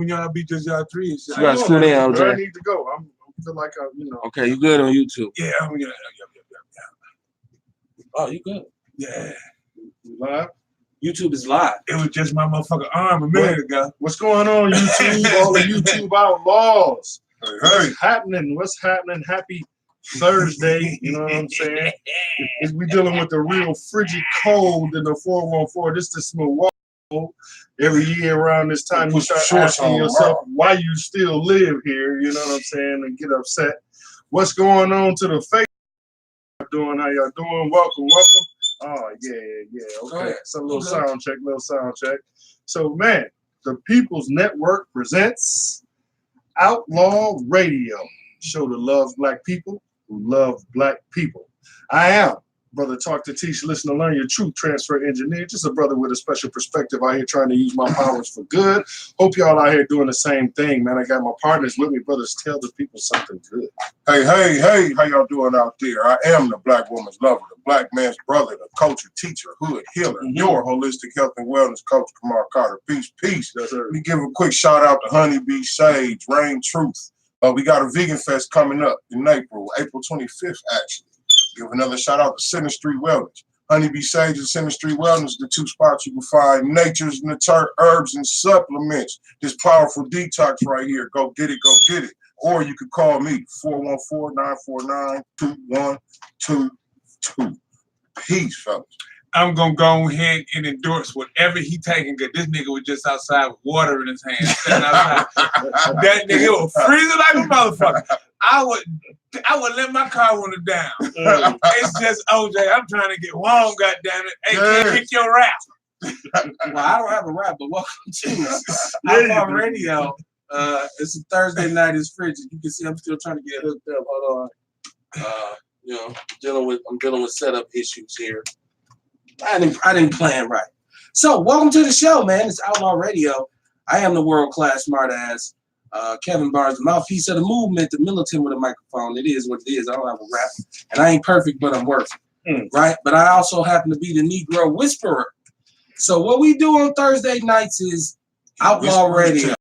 when y'all beat this y'all 3 and shit. You gotta scoot in, OJ. I need to go. I feel like I, Okay, you good on YouTube? Yeah, yeah. Oh, you good? Yeah. live. YouTube is live. It was just my motherfucking arm a minute ago. What's going on, YouTube? All the YouTube outlaws. Hey. What's happening? What's happening? Happy Thursday. You know what I'm saying? If we dealing with the real frigid cold in the 414. This is Milwaukee. Every year around this time, you start asking yourself why you still live here. You know what I'm saying? And get upset. What's going on to the face? How y'all doing? Welcome. Oh, yeah. Okay. So a little sound check. So, man, the People's Network presents Outlaw Radio. Show that loves black people who love black people. I am Brother Talk to Teach, Listen to Learn, your truth transfer engineer. Just a brother with a special perspective out here trying to use my powers for good. Hope y'all out here doing the same thing, man. I got my partners with me. Brothers, tell the people something good. Hey, how y'all doing out there? I am the black woman's lover, the black man's brother, the culture, teacher, hood healer, your holistic health and wellness coach, Kamar Carter. Peace. Yes, sir. Let me give a quick shout out to Honeybee Sage, Rain Truth. We got a vegan fest coming up in April 25th, actually. Give another shout out to Center Street Wellness. Honeybee Sage and Center Street Wellness, the 2 spots you can find nature's nature herbs and supplements. This powerful detox right here. Go get it. Or you could call me, 414-949-2122. Peace, fellas. I'm gonna go ahead and endorse whatever he taking, because this nigga was just outside with water in his hand. That nigga was freezing like a motherfucker. I would let my car run it down. It's just OJ. I'm trying to get warm, goddammit. Hey, can't kick your rap. Well, I don't have a rap, but welcome to Outlaw Radio. It's a Thursday night. It's frigid. You can see I'm still trying to get hooked up. Hold on. I'm dealing with setup issues here. I didn't plan right. So welcome to the show, man. It's Outlaw Radio. I am the world-class smartass. Kevin Barnes, the mouthpiece of the movement, the militant with a microphone. It is what it is. I don't have a rap. And I ain't perfect, but I'm worth it. Right? But I also happen to be the Negro Whisperer. So what we do on Thursday nights is Outlaw Radio.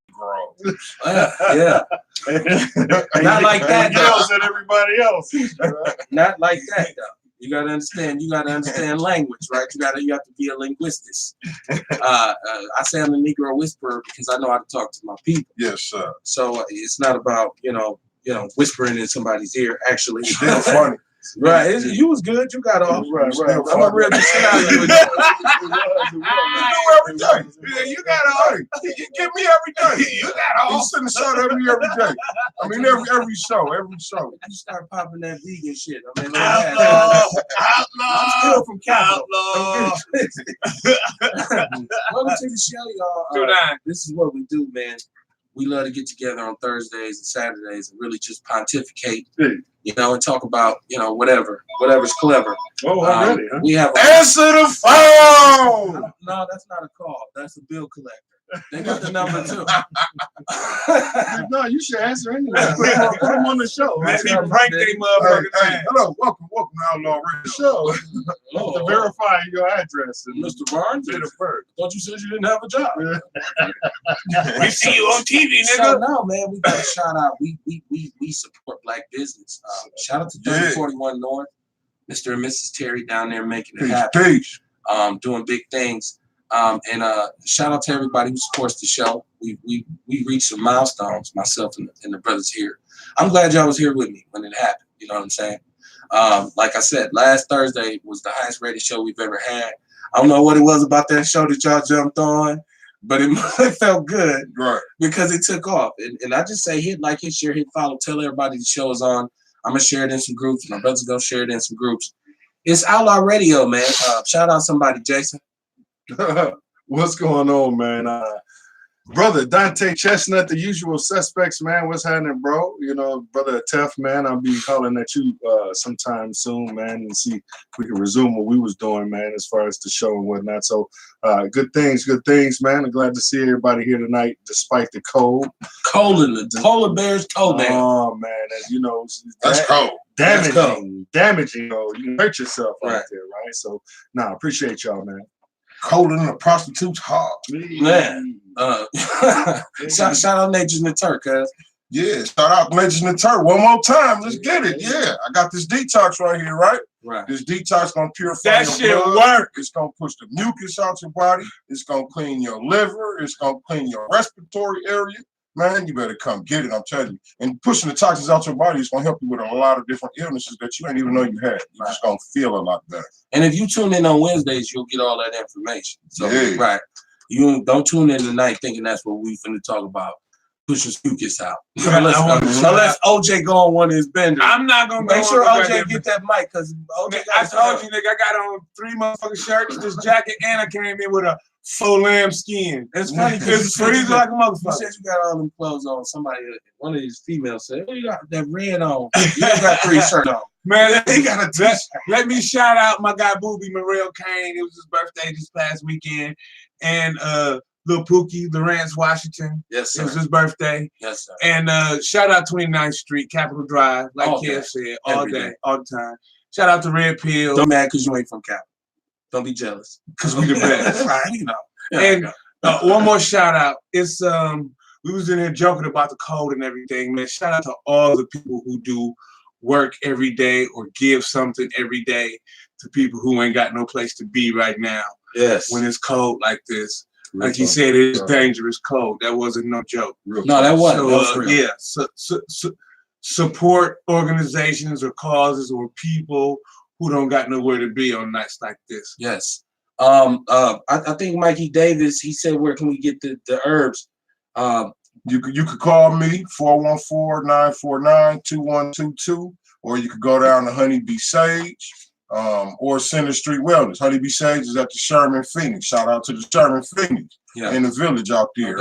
Yeah. Not like that. Yells at everybody else. Not like that, though. You gotta understand language, right? You have to be a linguist. I say I'm the Negro Whisperer because I know how to talk to my people. Yes, sir. So it's not about whispering in somebody's ear. Actually, it's still funny. Right, you was good. You got off. Right. I'm a real shit out of you. Every day. Yeah, you got off. You get me every day. You got off. You send a shout out to me every day. I mean, every show. You start popping that vegan shit. I mean, Outlaw. I'm still from Capital. Outlaw. Welcome to the show, y'all. This is what we do, man. We love to get together on Thursdays and Saturdays and really just pontificate, and talk about, whatever's clever. Oh, already, huh? We have answer the phone. No, that's not a call. That's a bill collector. They got the number too. No, you should answer anyway. Put them on the show. Let me break they motherfucking Hey, hello, welcome to Outlaw Radio. Show. To verify your address. And Mr. Barnes, date of birth. Thought you said you didn't have a job. We see you on TV, nigga. So now, man, we got a shout out. We support black business. Shout out to 3041 North, Mr. and Mrs. Terry down there making it happen. Peace. Doing big things. And shout out to everybody who supports the show. We reached some milestones, myself and the brothers here. I'm glad y'all was here with me when it happened. You know what I'm saying? Like I said, last Thursday was the highest rated show we've ever had. I don't know what it was about that show that y'all jumped on, but it felt good, right? Because it took off. And I just say hit like, hit share, hit follow, tell everybody the show is on. I'm gonna share it in some groups. My brother's gonna share it in some groups. It's Outlaw Radio, man. Shout out somebody, Jason. What's going on, man? Brother Dante Chestnut, the usual suspects, man. What's happening, bro? Brother Tef, man. I'll be calling at you sometime soon, man, and see if we can resume what we was doing, man, as far as the show and whatnot. So good things, man. I'm glad to see everybody here tonight, despite the cold. Cold in the polar bears cold, man. Oh man, That's cold. Damaging. You hurt yourself right there, right? So, appreciate y'all, man. colder than a prostitute's heart. Man. Shout out Nature's in the Turk, cuz. Yeah, shout out Legends in the Turk. One more time. Let's get it. Yeah. I got this detox right here, right? Right. This detox gonna purify That your shit blood. work. It's gonna push the mucus out your body. It's gonna clean your liver. It's gonna clean your respiratory area. Man, you better come get it, I'm telling you. And pushing the toxins out your body is gonna help you with a lot of different illnesses that you didn't even know you had. You're just gonna feel a lot better. And if you tune in on Wednesdays, you'll get all that information. So Yeah. right. You don't tune in tonight thinking that's what we finna talk about. Pushing mucus out. Unless OJ go on one of his benders. I'm not gonna Make sure go OJ get that mic because OJ I told you, nigga, I got on 3 motherfucking shirts, this jacket, and I came in with a faux lamb skin. It's funny because It's freezing like a you motherfucker. said you got all them clothes on. Somebody, one of these females said, "Oh, you got that red on. You got 3 shirts on." Man, He got a let me shout out my guy Booby Morel Kane. It was his birthday this past weekend. And Lil Pookie, Lawrence Washington. Yes, It was sir. his birthday. Yes, sir. And shout out 29th Street, Capitol Drive, like All Kev day. said, all Every day, day. all the time. Shout out to Red Pill, Don't mad because you ain't from Cap. Don't be jealous. because we the best. Right, you know. Yeah, And one more shout out. It's we was in here joking about the code and everything, man. Shout out to all the people who do work every day or give something every day to people who ain't got no place to be right now yes. when it's cold like this. Real Like you talk. said, it's dangerous cold. That wasn't no joke. Real No, talk. that wasn't. So, That was real. yeah, support organizations or causes or people who don't got nowhere to be on nights like this. Yes. I think Mikey Davis, he said, where can we get the herbs? You could call me 414-949-2122, or you could go down to Honeybee Sage, or Center Street Wellness. Honeybee Sage is at the Sherman Phoenix. Shout out to the Sherman Phoenix in the village out there.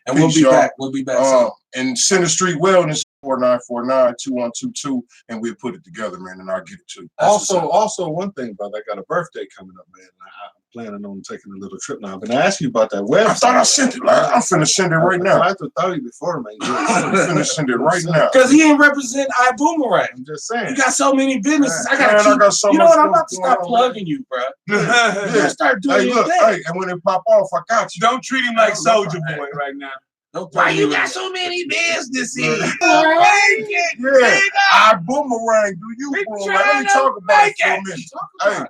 And we'll peace, be y'all. back. We'll be back soon. And Center Street Wellness 494-949-2122, and we'll put it together, man, and I'll get it to you. Also, one thing, brother, I got a birthday coming up, man. I'm planning on taking a little trip now. I've been asking you about that website. I thought I sent it. I'm finna send it right now. I have to tell you before, man. I'm finna send it right now. Because he ain't represent iBoomerang. I'm just saying. You got so many businesses. I Man, got I got so you know much what? I'm about to stuff going stop on, plugging you, bro. Yeah. You start doing Hey, your look, thing. hey, and when it pop off, I got you. Don't treat him like Soldier Boy right now. Don't Why throw you me got with so many businesses? Yeah, I boomerang. Do you We're boomerang? Let me trying to talk about it make for a it. minute. Talk Hey, about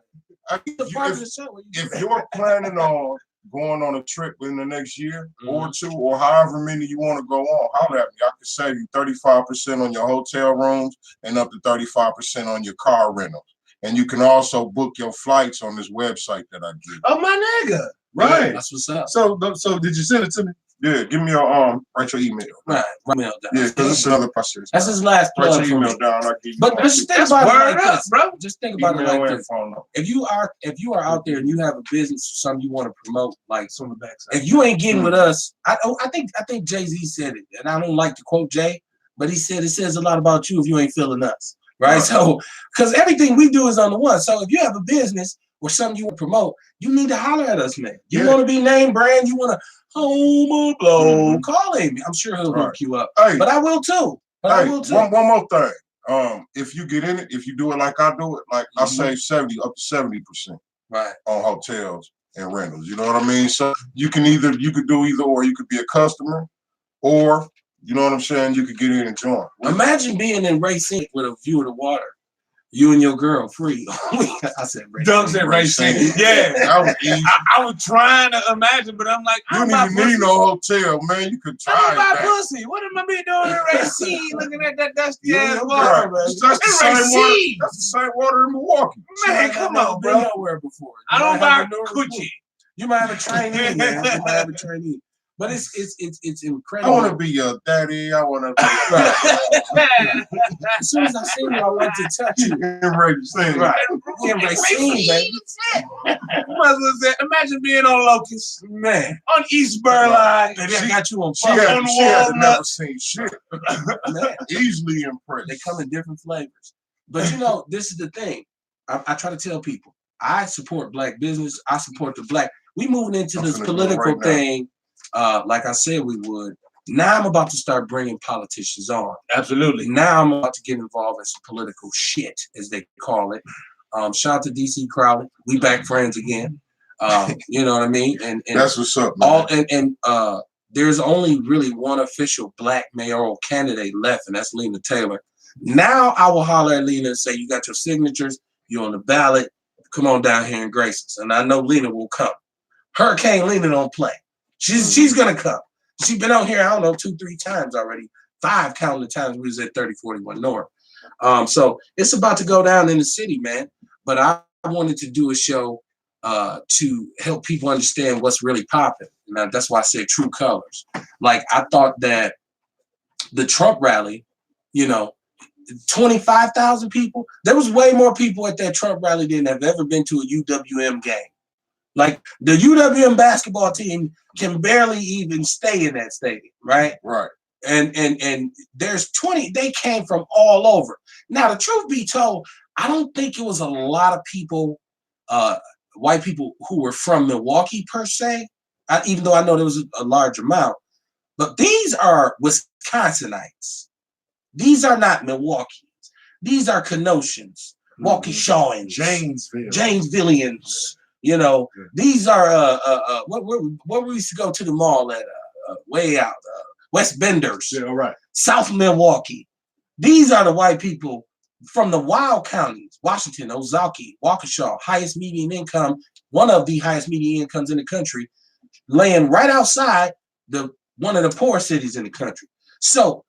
it. The part of the show where you if you're planning on going on a trip in the next year or two, or however many you want to go on, holler at me. I can save you 35% on your hotel rooms and up to 35% on your car rentals. And you can also book your flights on this website that I give. Oh, my nigga. Right. That's what's up. So did you send it to me? Yeah, give me your write your email. Right. Email down. Yeah, because it's another process. That's his last Write plug your for me. email down. I'll give you But just think That's about it word like up, this. bro. Just think about it email like and this. phone number. If you are out there and you have a business or something you want to promote, like On the backside. if you ain't getting with us, I think Jay-Z said it, and I don't like to quote Jay, but he said it says a lot about you if you ain't feeling us, right? Right. So, because everything we do is on the one. So if you have a business or something you want to promote, you need to holler at us, man. You Yeah. want to be name brand, you want to call him. I'm sure he'll hook you up. Hey, But I will too. hey, one more thing. If you get in it, if you do it like I do it, like I save 70 up to 70% Right. on hotels and rentals. You know what I mean? So you could do either, or you could be a customer, or you know what I'm saying, you could get in and join. Imagine being in Racine with a view of the water. You and your girl free. I said Racine. Doug said Racine. Yeah. That was easy. I was trying to imagine, but I'm like, You I'm don't even need no hotel, man. You could try I'm about that. pussy. What am I be doing in Racine looking at that dusty You ass and water? your Right. man. That's the It's same water. Racine. That's the same water in Milwaukee. Man, come on, Been bro. nowhere before. I don't might buy have a new coochie. You might have a trainee, man. You might have a trainee. But it's I incredible. want to be your daddy. I want to be As soon as I see you, I want to touch you. Racine. Right. In Racine, baby. Might as well say, imagine being on Locust, Man. on East Burleigh. Baby, I got you on She fire. had On never walnut. seen shit. Man. Easily impressed. They come in different flavors. But you know, this is the thing. I try to tell people, I support black business. I support the black. We moving into I'm this finna do it political right now. thing, like I said we would. Now I'm about to start bringing politicians on. Absolutely. Now I'm about to get involved in some political shit, as they call it. Shout out to DC Crowley. We back friends again. You know what I mean? And that's what's up, man. There's only really one official black mayoral candidate left, and that's Lena Taylor. Now I will holler at Lena and say, you got your signatures, you're on the ballot, come on down here and grace us. And I know Lena will come. Hurricane Lena don't play. She's gonna come. She's been on here, I don't know, 2-3 times already. 5 counting the times we was at 3041 North. So it's about to go down in the city, man. But I wanted to do a show to help people understand what's really popping. And that's why I said true colors. Like, I thought that the Trump rally, 25,000 people. There was way more people at that Trump rally than have ever been to a UWM game. Like, the UWM basketball team can barely even stay in that stadium, right? Right. And there's 20, they came from all over. Now, the truth be told, I don't think it was a lot of people, white people who were from Milwaukee per se, even though I know there was a large amount. But these are Wisconsinites. These are not Milwaukeeans. These are Kenosans, Waukeshawans, Janesvillians. These are where we used to go to the mall at way out West Benders, right. South Milwaukee. These are the white people from the wild counties: Washington, Ozaukee, Waukesha, highest median income, one of the highest median incomes in the country, laying right outside one of the poor cities in the country. So,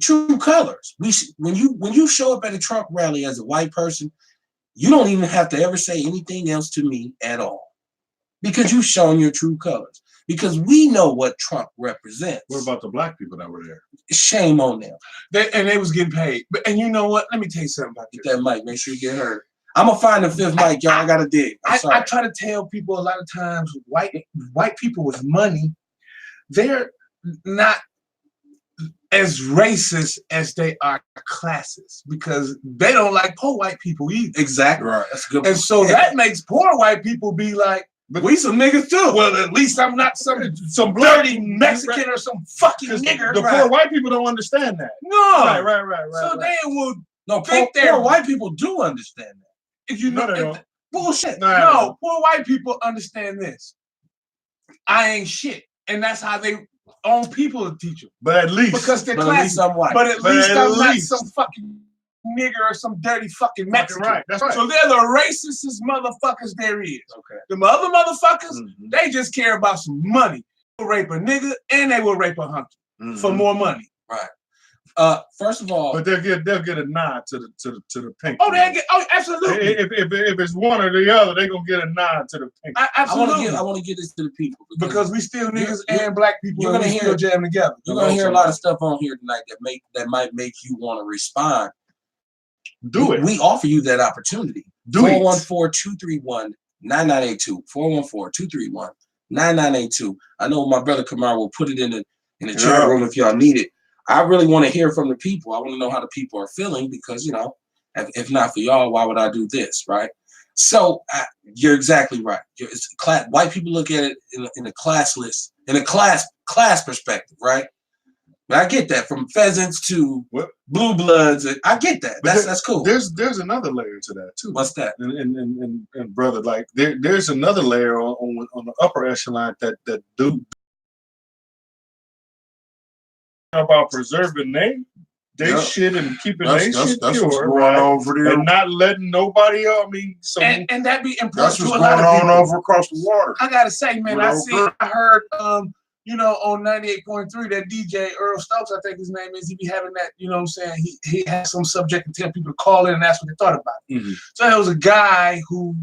true colors. When you show up at a Trump rally as a white person, you don't even have to ever say anything else to me at all, because you've shown your true colors. Because we know what Trump represents. What about the black people that were there? Shame on them. They was getting paid. And you know what? Let me tell you something about Get that mic. Make sure you get heard. I'm gonna find the 5th mic, y'all. I gotta dig. I try to tell people a lot of times, white people with money, they're not as racist as they are classist, because they don't like poor white people either. Exactly. Right. That's a good. And so that makes poor white people be like, but we some niggas too. Well, at least I'm not some dirty Mexican or some fucking nigger. The poor white people don't understand that. No. Right. So they will poor white people do understand that. If you know, they don't. Bullshit. No, poor white people understand this. I ain't shit, and that's how they own people to teach them. But at least, because they're classy. At least I'm white. But at least I'm not some fucking nigger or some dirty fucking Mexican. Right. That's right. So they're the racistest motherfuckers there is. Okay. The other motherfuckers, they just care about some money. They will rape a nigga and they will rape a hunky for more money. Right. First of all, but they'll get a nod to the pink. Oh, absolutely. If it's one or the other, they're gonna get a nod to the pink. Absolutely. I want to get this to the people because we still niggas and black people. You're gonna hear jam together. You're gonna hear a lot of stuff on here tonight that might make you want to respond. Do it. We offer you that opportunity. Do 414-231-9982. 414-231-9982. I know my brother Kamar will put it in the chat room if y'all need it. I really want to hear from the people. I want to know how the people are feeling, because, if not for y'all, why would I do this, right? So you're exactly right. White people look at it in a class list, in a class perspective, right? But I get that, from pheasants to blue bloods. I get that. That's cool. There's another layer to that too. What's that? And brother, like there's another layer on the upper echelon that do about preserving they shit and keeping they shit pure, right? Over there. And not letting nobody else. I mean, so and that be important. That's what's to a going lot of people. on over across the water. I gotta say, man, I heard on 98.3 that DJ Earl Stokes, I think his name is, he be having that, you know what I'm saying? He has some subject and tell people to call in and ask what they thought about it. So there was a guy who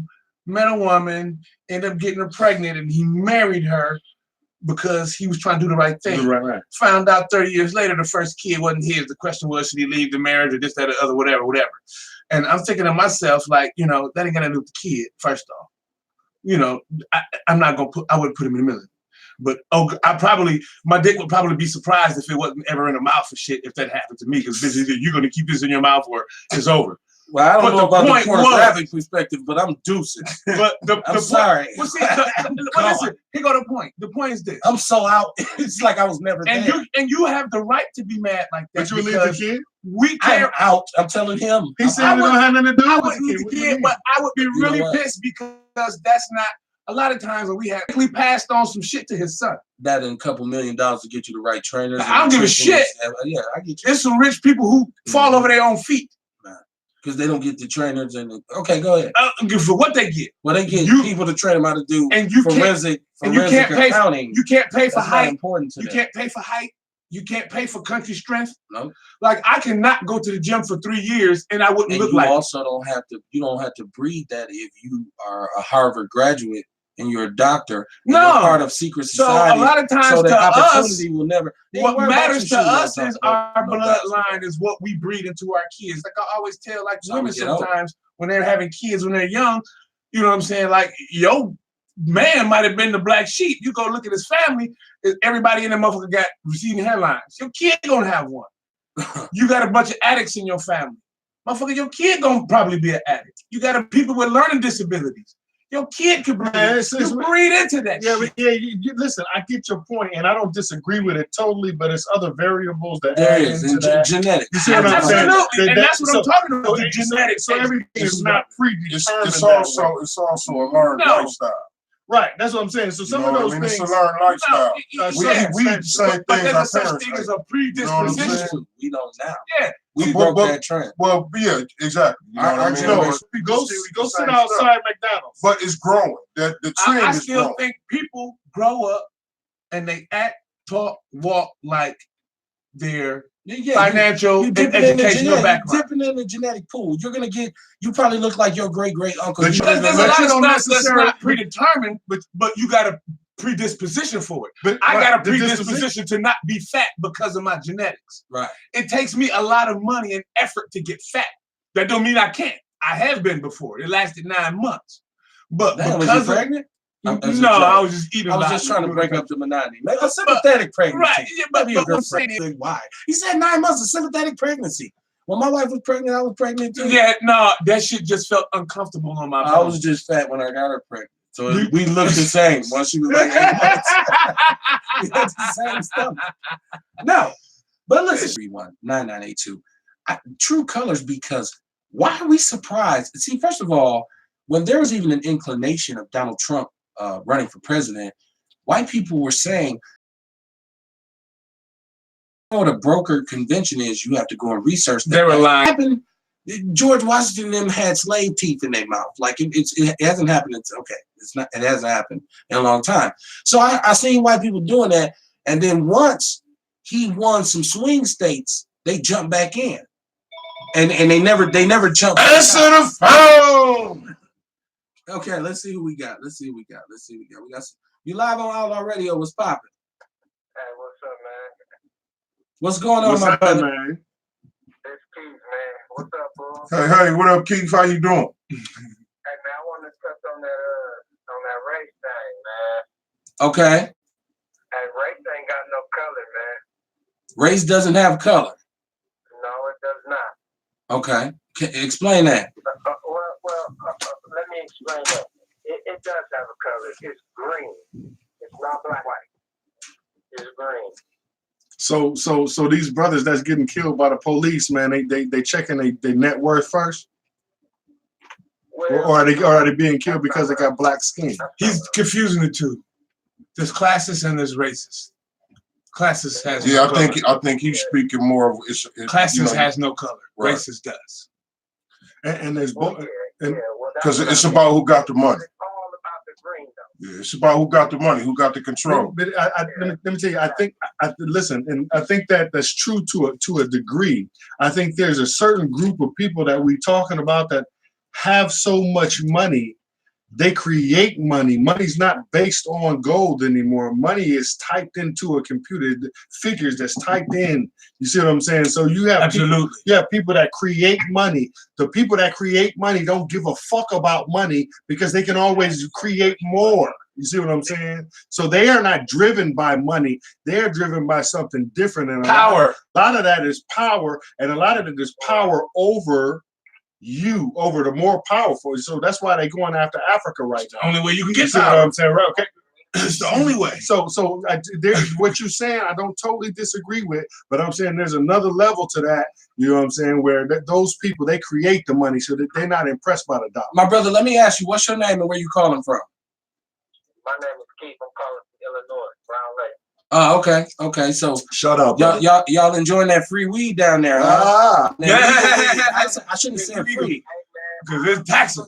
met a woman, ended up getting her pregnant, and he married her because he was trying to do the right thing. Right. Found out 30 years later the first kid wasn't his. The question was, should he leave the marriage or this, that, or the other, whatever. And I'm thinking to myself, like, that ain't gonna do with the kid, first off. I'm not gonna I wouldn't put him in the middle. But my dick would probably be surprised if it wasn't ever in the mouth for shit if that happened to me, because you're gonna keep this in your mouth or it's over. Well, I don't know about the pornographic perspective, but I'm deucing. But I'm sorry. Well, see, listen, here go the point. The point is this. I'm so out. It's like I was never there. And you have the right to be mad like that. But you leave the kid? We care. I'm out. I'm telling him. He said he don't have nothing to do with the kid, but I would be really pissed because that's not a lot of times when we passed on some shit to his son. That and a couple $1 million to get you the right trainers. I don't give a shit. Yeah, I get you. There's some rich people who fall over their own feet. Because they don't get the trainers and okay, go ahead. For what they get. Well, they get people to train them how to do forensic accounting. You can't pay for That's height. Important to you them. can't pay for height. You can't pay for country strength. No. Like I cannot go to the gym for 3 years and I wouldn't And look you like. Also don't have to. You don't have to breed that if you are a Harvard graduate and you're a doctor. No. You're part of secret society. So a lot of times so to the us, opportunity will never. What matters to us is our no bloodline is what we breed into our kids. Like I always tell like women get old. sometimes when they're having kids when they're young, you know what I'm saying? Like yo man might have been the black sheep. You go look at his family, everybody in the motherfucker got receiving headlines. Your kid gonna have one. You got a bunch of addicts in your family. Motherfucker, your kid gonna probably be an addict. You got people with learning disabilities. Your kid could breed, breed into that. Yeah, shit. but listen, I get your point, and I don't disagree with it totally, but it's other variables that there add is into that. genetics. You see what I'm saying? Absolutely, and that's what I'm talking about. The So genetics. So everything is not predetermined. It's also a learned lifestyle. Right, that's what I'm saying. So some of those things. It's a learned lifestyle. We the same but things there's our a such parents thing did. as a predisposition. We don't now. Yeah. We broke that trend. Well, yeah, exactly. You know what I mean? Go sit outside McDonald's. But it's growing. The trend I is still growing. think people grow up and they act, talk, walk like their financial and educational background. Dipping in the genetic pool. You're gonna get. You probably look like your great uncle. There's a lot of stuff that's not predetermined, but you got a predisposition for it. But I got a predisposition to not be fat because of my genetics. Right. It takes me a lot of money and effort to get fat. That don't mean I can't. I have been before. It lasted 9 months. But because was you pregnant? No, I was just eating. I was just trying to break up the monotony. Maybe a sympathetic pregnancy. Right. Yeah, but I'm saying why? He said 9 months of sympathetic pregnancy. When my wife was pregnant, I was pregnant too. Yeah, no, that shit just felt uncomfortable on my body. I was just fat when I got her pregnant. So we looked the same once she was like 8 months. We had the same stuff. No, but listen, 9982. True colors, because why are we surprised? See, first of all, when there was even an inclination of Donald Trump running for president, white people were saying, what a broker convention is, you have to go and research that. They were lying. George Washington and them had slave teeth in their mouth. Like it hasn't happened. It hasn't happened in a long time. So I seen white people doing that. And then once he won some swing states, they jumped back in. And they never jumped back Answer the phone. Okay, let's see who we got. We got you live on Outlaw Radio. What's popping? Hey, what's up, man? What's going on, my brother? Man? It's Keith, man. What's up, bro? Hey, what up, Keith? How you doing? Hey, man, I want to touch on that race thing, man. Okay. Hey, race ain't got no color, man. Race doesn't have color. No, it does not. Okay. Explain that. Let me explain that. It does have a color. It's green. It's not black. It's green. So these brothers that's getting killed by the police, man, they checking their net worth first, or are they being killed because they got black skin? He's confusing the two. There's classist and there's racist. Classist has Yeah, no color. I think he's speaking more of Classist has no color. Right. Racist does. And there's both. Because it's about who got the money. It's all about the green, though. Yeah, it's about who got the money, who got the control. But let me tell you, I think that's true to a degree. I think there's a certain group of people that we're talking about that have so much money, they create money. Money's not based on gold anymore. Money is typed into a computer, figures that's typed in. You see what I'm saying? So you have people that create money. The people that create money don't give a fuck about money because they can always create more. You see what I'm saying? So they are not driven by money. They're driven by something different. And Power. A lot of that is power, and a lot of it is power over you, over the more powerful. So that's why they're going after Africa right now. Only way you can get You know what power. I'm saying? Right, okay. It's the only way. So there's what you're saying, I don't totally disagree with, but I'm saying there's another level to that, you know what I'm saying, where those people, they create the money so that they're not impressed by the dollar. My brother, let me ask you, what's your name and where you calling from? My name is Keith. I'm calling from Illinois, Brown Lake. Oh, okay. So Shut up, y'all enjoying that free weed down there, huh? Ah, Now, I shouldn't say free. Hey, man, Because it's taxing.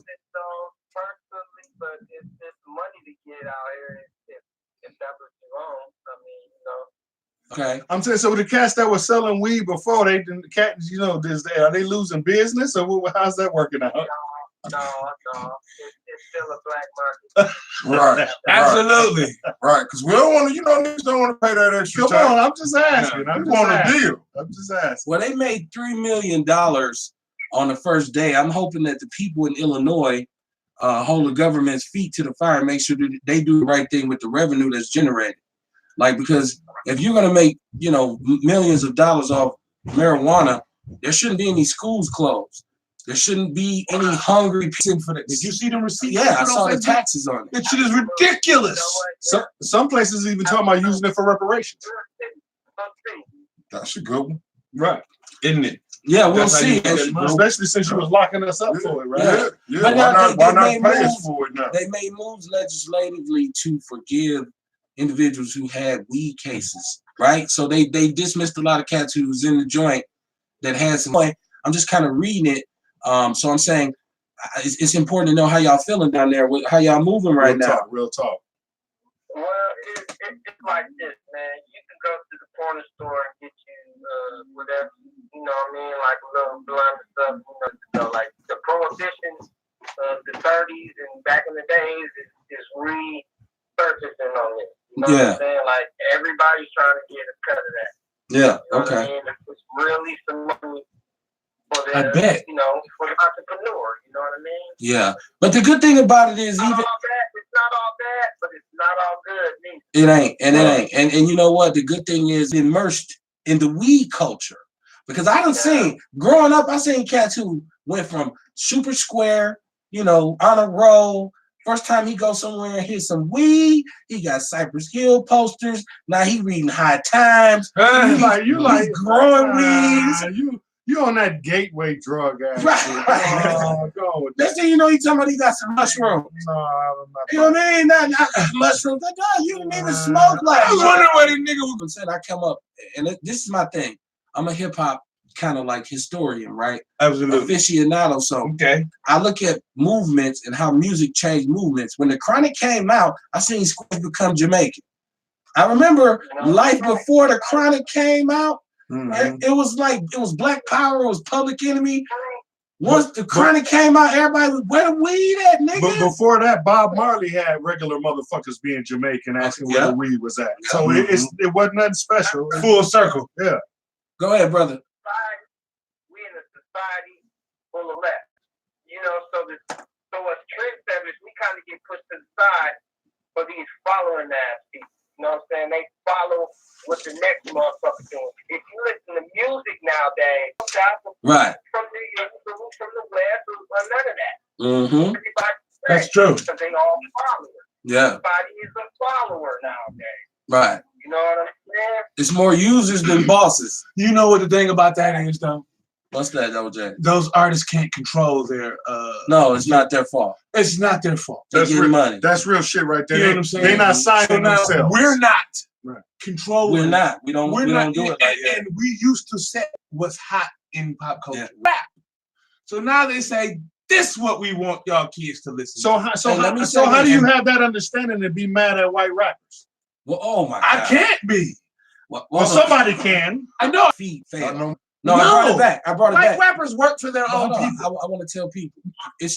personally, but it's money to get out here if that's what you want. I mean, you know. Okay. I'm saying, so the cats that were selling weed before, the cat, you know, are they losing business or how's that working out? No. It's still a black market. Right. Absolutely. Right. Because we don't want to, niggas don't want to pay that extra Come tax. on, I'm just asking. We want a deal. I'm just asking. Well, they made $3 million on the first day. I'm hoping that the people in Illinois hold the government's feet to the fire and make sure that they do the right thing with the revenue that's generated. Like, because if you're gonna make, millions of dollars off marijuana, there shouldn't be any schools closed. There shouldn't be any hungry people for that. Did you see the receipt? Yeah, I saw the taxes on it. That shit is ridiculous. Some places even talking about using it for reparations. That's a good one. Right. Isn't it? Yeah, we'll That's how see. you get that money. Especially since you was locking us up for it, right? Yeah. But Why not made pay us moves. for it now? They made moves legislatively to forgive individuals who had weed cases, right? So they dismissed a lot of cats who was in the joint that had some. I'm just kind of reading it. So I'm saying it's important to know how y'all feeling down there, how y'all moving right now. Real talk. Well, it's like this, man. You can go to the corner store and get you whatever, you know what I mean, like a little blunt and stuff. Like the prohibition of the 30s and back in the days is resurfacing on it. You know what I'm saying? Like everybody's trying to get a cut of that. Yeah. You know Okay. what I mean? It's really some money for the, I bet. for the entrepreneur. You know what I mean? Yeah. But the good thing about it is It's not all bad, but it's not all good neither. It ain't. And you know what? The good thing is immersed in the weed culture. Because I done seen, growing up, I seen cats who went from super square, on a roll. First time he goes somewhere and hit some weed, he got Cypress Hill posters. Now he reading High Times. You like growing weeds. You on that gateway drug ass. Right. Go with Next thing you know, he talking about he got some mushrooms. No, I'm not. You know what I mean? Not mushrooms. Like, God, you didn't even smoke like I was wondering where this nigga was. said. I come up, and this is my thing. I'm a hip hop kind of like historian, right? Absolutely. Aficionado. So Okay. I look at movements and how music changed movements. When the Chronic came out, I seen Square become Jamaican. I remember life before the Chronic came out. Mm-hmm. It was Black Power, it was Public Enemy. Once the Chronic came out, everybody was, where the weed at, nigga? But before that, Bob Marley had regular motherfuckers being Jamaican asking where the weed was at. So it wasn't nothing special. Full circle. Yeah. Go ahead, brother. We in a society full of left. So as trendsetters, we kind of get pushed to the side for these following ass people. You know what I'm saying? They follow what the next motherfucker doing. If you listen to music nowadays, Right. from the West, or none of that. Mm-hmm. That's true. Because they all followers. Yeah. Everybody is a follower nowadays. Right. You know what I'm saying? It's more users than bosses. You know what the thing about that is, though? What's that, OJ? Those artists can't control their. No, it's not their fault. It's not their fault. They That's get real money. That's real shit right there. You know what I'm saying? They're not signing So now themselves. we're not Right. controlling. We're not. We don't do it like that. And we used to set what's hot in pop culture. Yeah. Rap. So now they say, this is what we want y'all kids to listen to. So Hey, let me say how do this. you have that understanding and be mad at white rappers? Well, oh my God. I can't be. Well, somebody can. I know. Feet I fail. know. No, I brought it back. White rappers work for their own Hold on. people. I want to tell people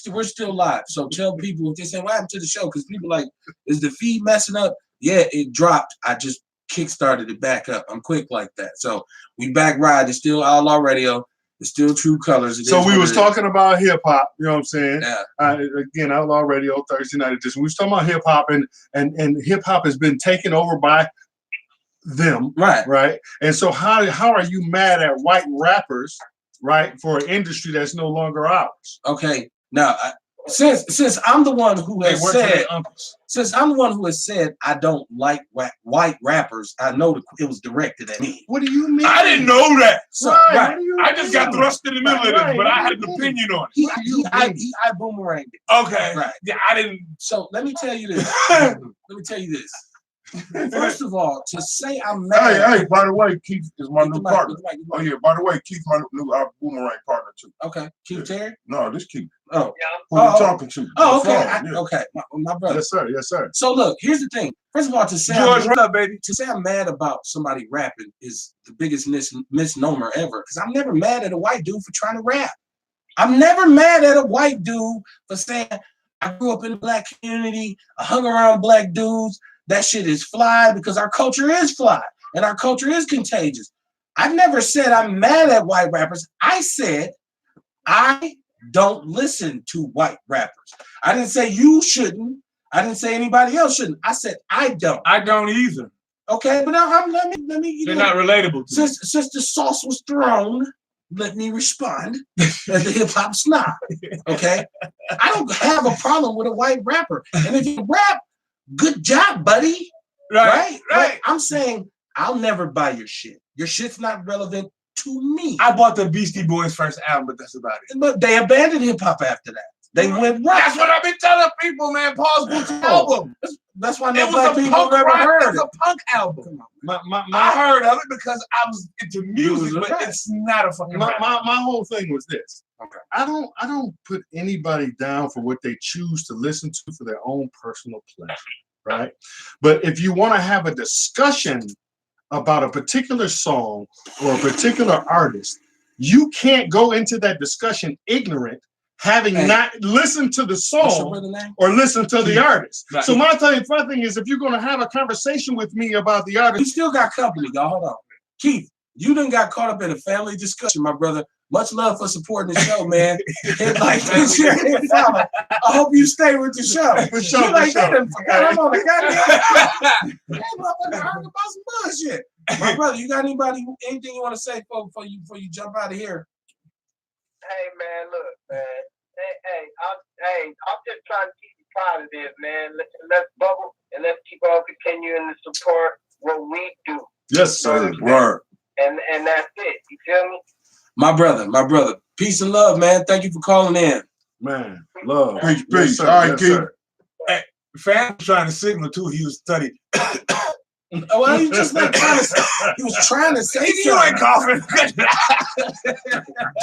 we're still live. So tell people if they say what happened to the show, because people like, is the feed messing up? Yeah, it dropped. I just kickstarted it back up. I'm quick like that. So we back ride. It's still Outlaw Radio. It's still True Colors. So we was talking about hip hop. You know what I'm saying? Yeah. Again, Outlaw Radio Thursday night edition. We was talking about hip hop, and hip hop has been taken over by them, right? And so how are you mad at white rappers, right, for an industry that's no longer ours? Okay, now Since I'm the one who They has work for said, their uncles. since I'm the one who has said I don't like white rappers, I know it was directed at me. What do you mean? I didn't know that. So, Right, right. what do you I just got mean? thrust in the middle of this, Right, but what I do had you an mean? opinion on it. He boomeranged it. Okay. Right. Yeah, I didn't. So let me tell you this. Let me tell you this. First of all, to say I'm mad. Hey, by the way, Keith is my Get the new mic, partner. get the mic, get the Oh mic. yeah, by the way, Keith my new boomerang partner too. Okay, Keith Terry. No, this Keith. Oh, Who you talking to? oh, The okay, phone, yeah. okay, my brother. Yes, sir. Yes, sir. So look, here's the thing. First of all, to say George, what up, baby? to say I'm mad about somebody rapping is the biggest misnomer ever. Because I'm never mad at a white dude for trying to rap. I'm never mad at a white dude for saying I grew up in the black community, I hung around black dudes. That shit is fly because our culture is fly and our culture is contagious. I've never said I'm mad at white rappers. I said I don't listen to white rappers. I didn't say you shouldn't. I didn't say anybody else shouldn't. I said I don't. I don't either. Okay, but now let me. They're not relatable to me. Since the sauce was thrown, let me respond as the hip hop snob. Okay, I don't have a problem with a white rapper, and if you rap, good job, buddy. Right. But I'm saying I'll never buy your shit. Your shit's not relevant to me. I bought the Beastie Boys' first album, but that's about it. But they abandoned hip hop after that. They went rock. That's what I've been telling people, man. Paul's Gucci album. That's why It no was black a people punk have ever rock. heard It it. was a punk album. My I heard of it because I was into music, was but right. it's not a fucking rap. my whole thing was this. Okay. I don't put anybody down for what they choose to listen to for their own personal pleasure, right? But if you want to have a discussion about a particular song or a particular artist, you can't go into that discussion ignorant, having not listened to the What's your song brother's name? or listened to the artist. Right. So my thing is, if you're going to have a conversation with me about the You artist, still got company, y'all. Hold on. Keith, you done got caught up in a family discussion, my brother. Much love for supporting the show, man. And like this year, I hope you stay with the show. For sure, You like for sure. that? I'm on the goddamn. Hey, motherfucker, heard about some bullshit. My brother, you got anything you want to say before you jump out of here? Hey man, look, man. I'm just trying to keep you positive, man. Let's bubble and let's keep on continuing to support what we do. yes, sir. Word. And that's it. You feel me? My brother. Peace and love, man. Thank you for calling in. Man, love. Peace, Yes, peace. sir. All right, Yes, Keith. sir. Fam was trying to signal too. He was studying. Well, he just like he was trying to say You ain't something. coughing.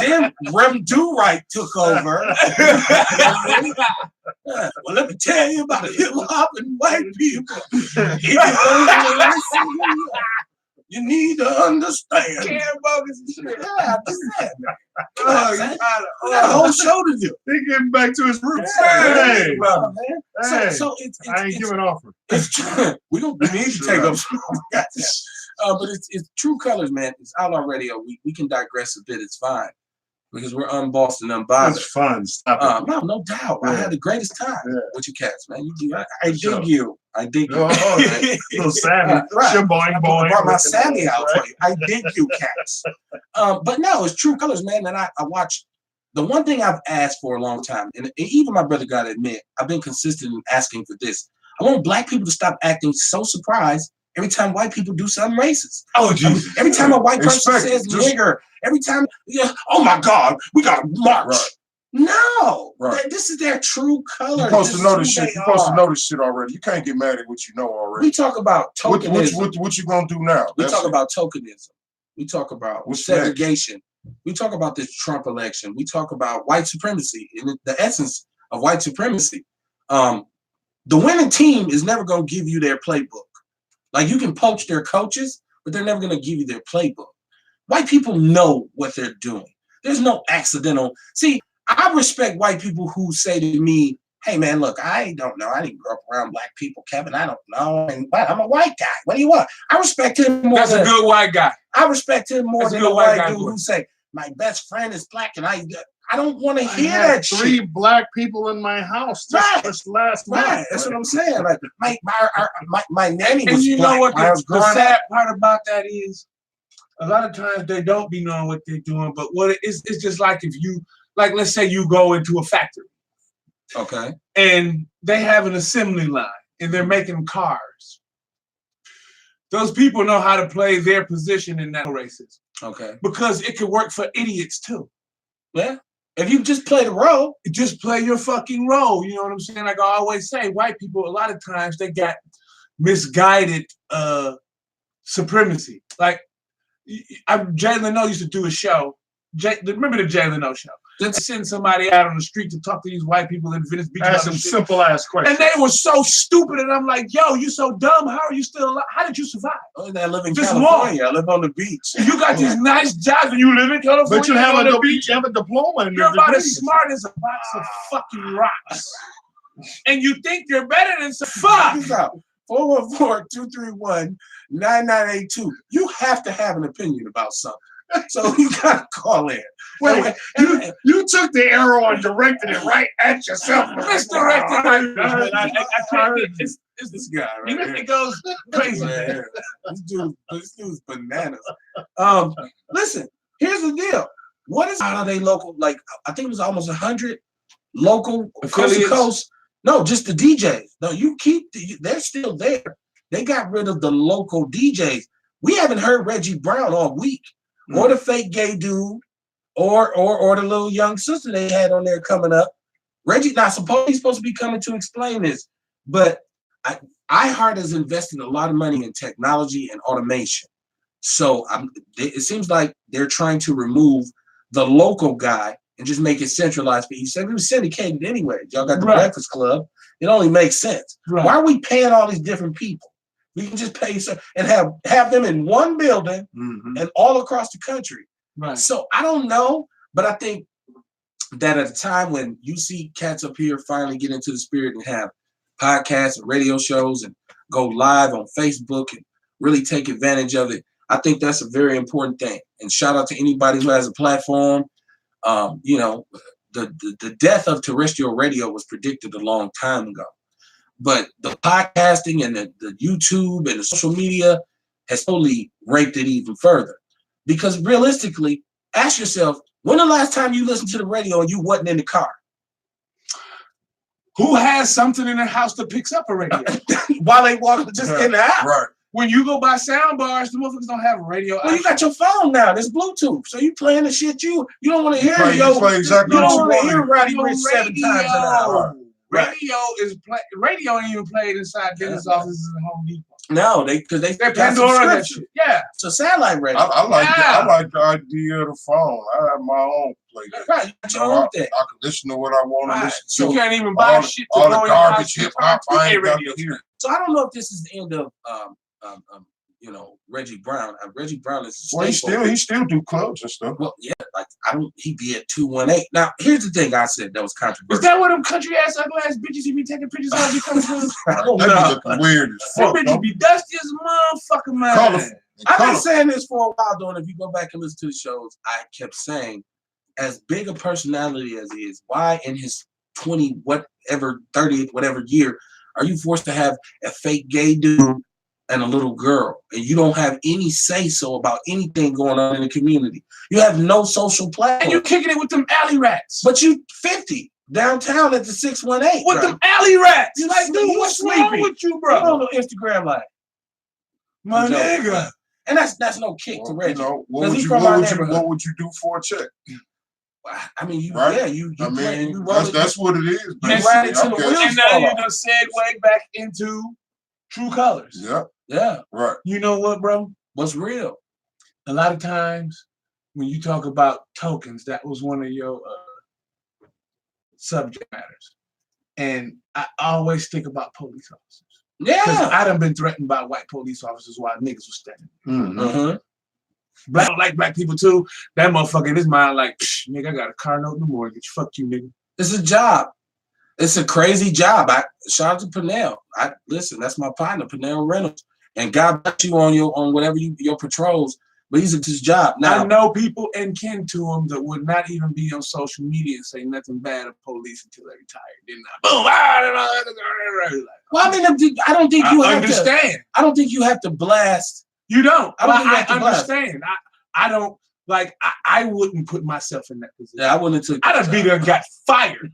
Then Rem Do Right took over. Well, let me tell you about hip hop and white people. If you don't listen, you need to understand. Can't bogus and shit. Yeah, I'm just saying. Oh, We you got a whole show to do. He getting back to his roots. Yeah, Hey, brother, man. hey. So I ain't giving offer. it's true. We don't need to take up. But it's true colors, man. It's Outlaw Radio. We can digress a bit. It's fine because we're unbossed and unbothered. It's fun. Stop it. No doubt. I had the greatest time with you cats, man. I dig Sure. you. I dig you. Oh, little Sammy. Right. Shaboing, I boing. brought my Sammy out Right? for you. I dig you, cats. But no, it's true colors, man. And I watch. The one thing I've asked for a long time, and even my brother got to admit, I've been consistent in asking for this. I want black people to stop acting so surprised every time white people do something racist. Oh, Jesus. Every time a white person Expect says it. Just- nigger, every time, oh my God, we got to march. Right. No, Right. this is their true color. You're supposed This to know is this who shit. they You're supposed to are. know this shit already. You can't get mad at what you know already. We talk about tokenism. What you gonna do now? We That's talk it. about tokenism. We talk about What's segregation. We talk about this Trump election. We talk about white supremacy and the essence of white supremacy. The winning team is never going to give you their playbook. Like you can poach their coaches, but they're never going to give you their playbook. White people know what they're doing. There's no accidental. See, I respect white people who say to me, hey, man, look, I don't know. I didn't grow up around black people, Kevin. I don't know. And I'm a white guy. What do you want? I respect him more That's than a good white guy. I respect him more That's a than good a white white guy dude boy. who say, my best friend is black and I don't want to I hear had that 3 shit. black people in my house just last month. Right, that's what I'm saying. Like my nanny And was you black know what when I was the growing up. sad part about that is? A lot of times they don't be knowing what they're doing, but what it's just like if you, like let's say you go into a factory Okay. And they have an assembly line and they're making cars. Those people know how to play their position in that racism. Okay. Because it could work for idiots too. Yeah. If you just play the role, just play your fucking role. You know what I'm saying? Like I always say, white people, a lot of times they got misguided supremacy. Like Jay Leno used to do a show. Remember the Jay Leno show? Let's send somebody out on the street to talk to these white people in Venice Beach. Ask some simple ass questions. And they were so stupid. And I'm like, yo, you so dumb. How are you still alive? How did you survive? Oh, I live in Just California. I live on the beach. You got these nice jobs and you live in California. But you have a diploma. And you're about as smart as a box of fucking rocks. And you think you're better than some fuck. 414-231-9982. You have to have an opinion about something. So you gotta call in. Wait, you took the arrow and directed it right at yourself. Misdirected. I can't get it's this guy, right? Here. It goes crazy. Man. This dude's bananas. Listen, here's the deal. What is how they local? Like I think it was almost 100 local coast to coast. No, just the DJs. No, they're still there. They got rid of the local DJs. We haven't heard Reggie Brown all week. Or the fake gay dude, or the little young sister they had on there coming up. Reggie, now he's supposed to be coming to explain this, but iHeart has invested a lot of money in technology and automation. So it seems like they're trying to remove the local guy and just make it centralized. But he said it was syndicated anyway. Y'all got the Breakfast Club. It only makes sense. Right. Why are we paying all these different people? We can just pay and have them in one building and all across the country. Right. So I don't know, but I think that at a time when you see cats up here finally get into the spirit and have podcasts and radio shows and go live on Facebook and really take advantage of it, I think that's a very important thing. And shout out to anybody who has a platform. The death of terrestrial radio was predicted a long time ago. But the podcasting and the YouTube and the social media has totally raped it even further. Because realistically, ask yourself, when the last time you listened to the radio and you wasn't in the car? Who has something in their house that picks up a radio? While they walk just in the house. Right. When you go buy sound bars, the motherfuckers don't have a radio. Well, you got your phone now. There's Bluetooth. So you playing the shit you don't want to hear. You play exactly you what don't you want to want. hear Roddy Ricch 7 times an hour. Radio ain't even played inside dentist offices and Home Depot. No, they're Pandora that shit. Yeah. So satellite radio. I like the idea of the phone. I have my own playlist. Right, you got your own thing. I can listen to what I want to listen to. You can't even buy shit to all go the in garbage your hip hop I ain't got radio to hear. So I don't know if this is the end of Reggie Brown. Reggie Brown is Well, he still do clubs and stuff. Well, yeah, like he be at 218. Now, here's the thing I said that was controversial. Is that what them country ass ugly ass bitches he be taking pictures of? You come from? They be looking weird as That fuck. bitch be dusty as a motherfucker, man. Colorful. I've been saying this for a while, though, and if you go back and listen to the shows, I kept saying, as big a personality as he is, why in his 30th, whatever year, are you forced to have a fake gay dude and a little girl, and you don't have any say-so about anything going on in the community? You have no social platform. And you kicking it with them alley rats. But you 50 downtown at the 618. With them alley rats. You like, dude, what's wrong with you, bro? You on the Instagram live. My nigga. And that's no kick to Reggie. What would you do for a check? I mean, right? That's what it is. Right into the wheels. And now you're gonna segue back into True Colors. Yeah. Right. You know what, bro? What's real? A lot of times when you talk about tokens, that was one of your subject matters. And I always think about police officers. Yeah. Because I done been threatened by white police officers while niggas was standing. Mm-hmm. Black like black people too. That motherfucker in his mind like, nigga, I got a car note in the mortgage. Fuck you, nigga. It's a job. It's a crazy job. Shout out to Pernell. Listen, that's my partner, Pernell Reynolds. And God bless you on whatever your patrols. But he's at his job now. I know people and kin to him that would not even be on social media and say nothing bad of police until they retired. Then boom. Well, I mean, I don't think you have to. I don't think you have to blast. You don't. I understand. I don't like. I wouldn't put myself in that position. Yeah, I wouldn't have took. I'd have been got fired.